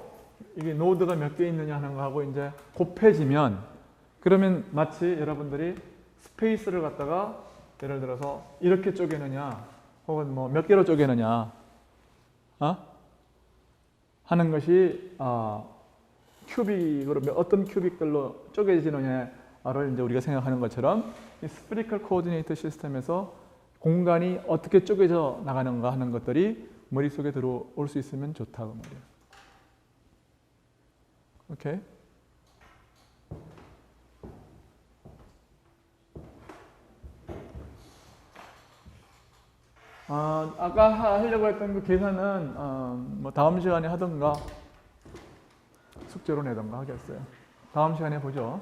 이게 노드가 몇 개 있느냐 하는 거하고 이제 곱해지면 그러면 마치 여러분들이 스페이스를 갖다가 예를 들어서 이렇게 쪼개느냐 혹은 뭐 몇 개로 쪼개느냐 하는 것이 큐빅으로 어떤 큐빅들로 쪼개지느냐를 이제 우리가 생각하는 것처럼 이 스피리컬 코오디네이터 시스템에서 공간이 어떻게 쪼개져 나가는가 하는 것들이 머릿속에 들어올 수 있으면 좋다고 말이에요. 오케이? 아까 하려고 했던 그 계산은 뭐 다음 시간에 하던가 숙제로 내던가 하겠어요. 다음 시간에 보죠.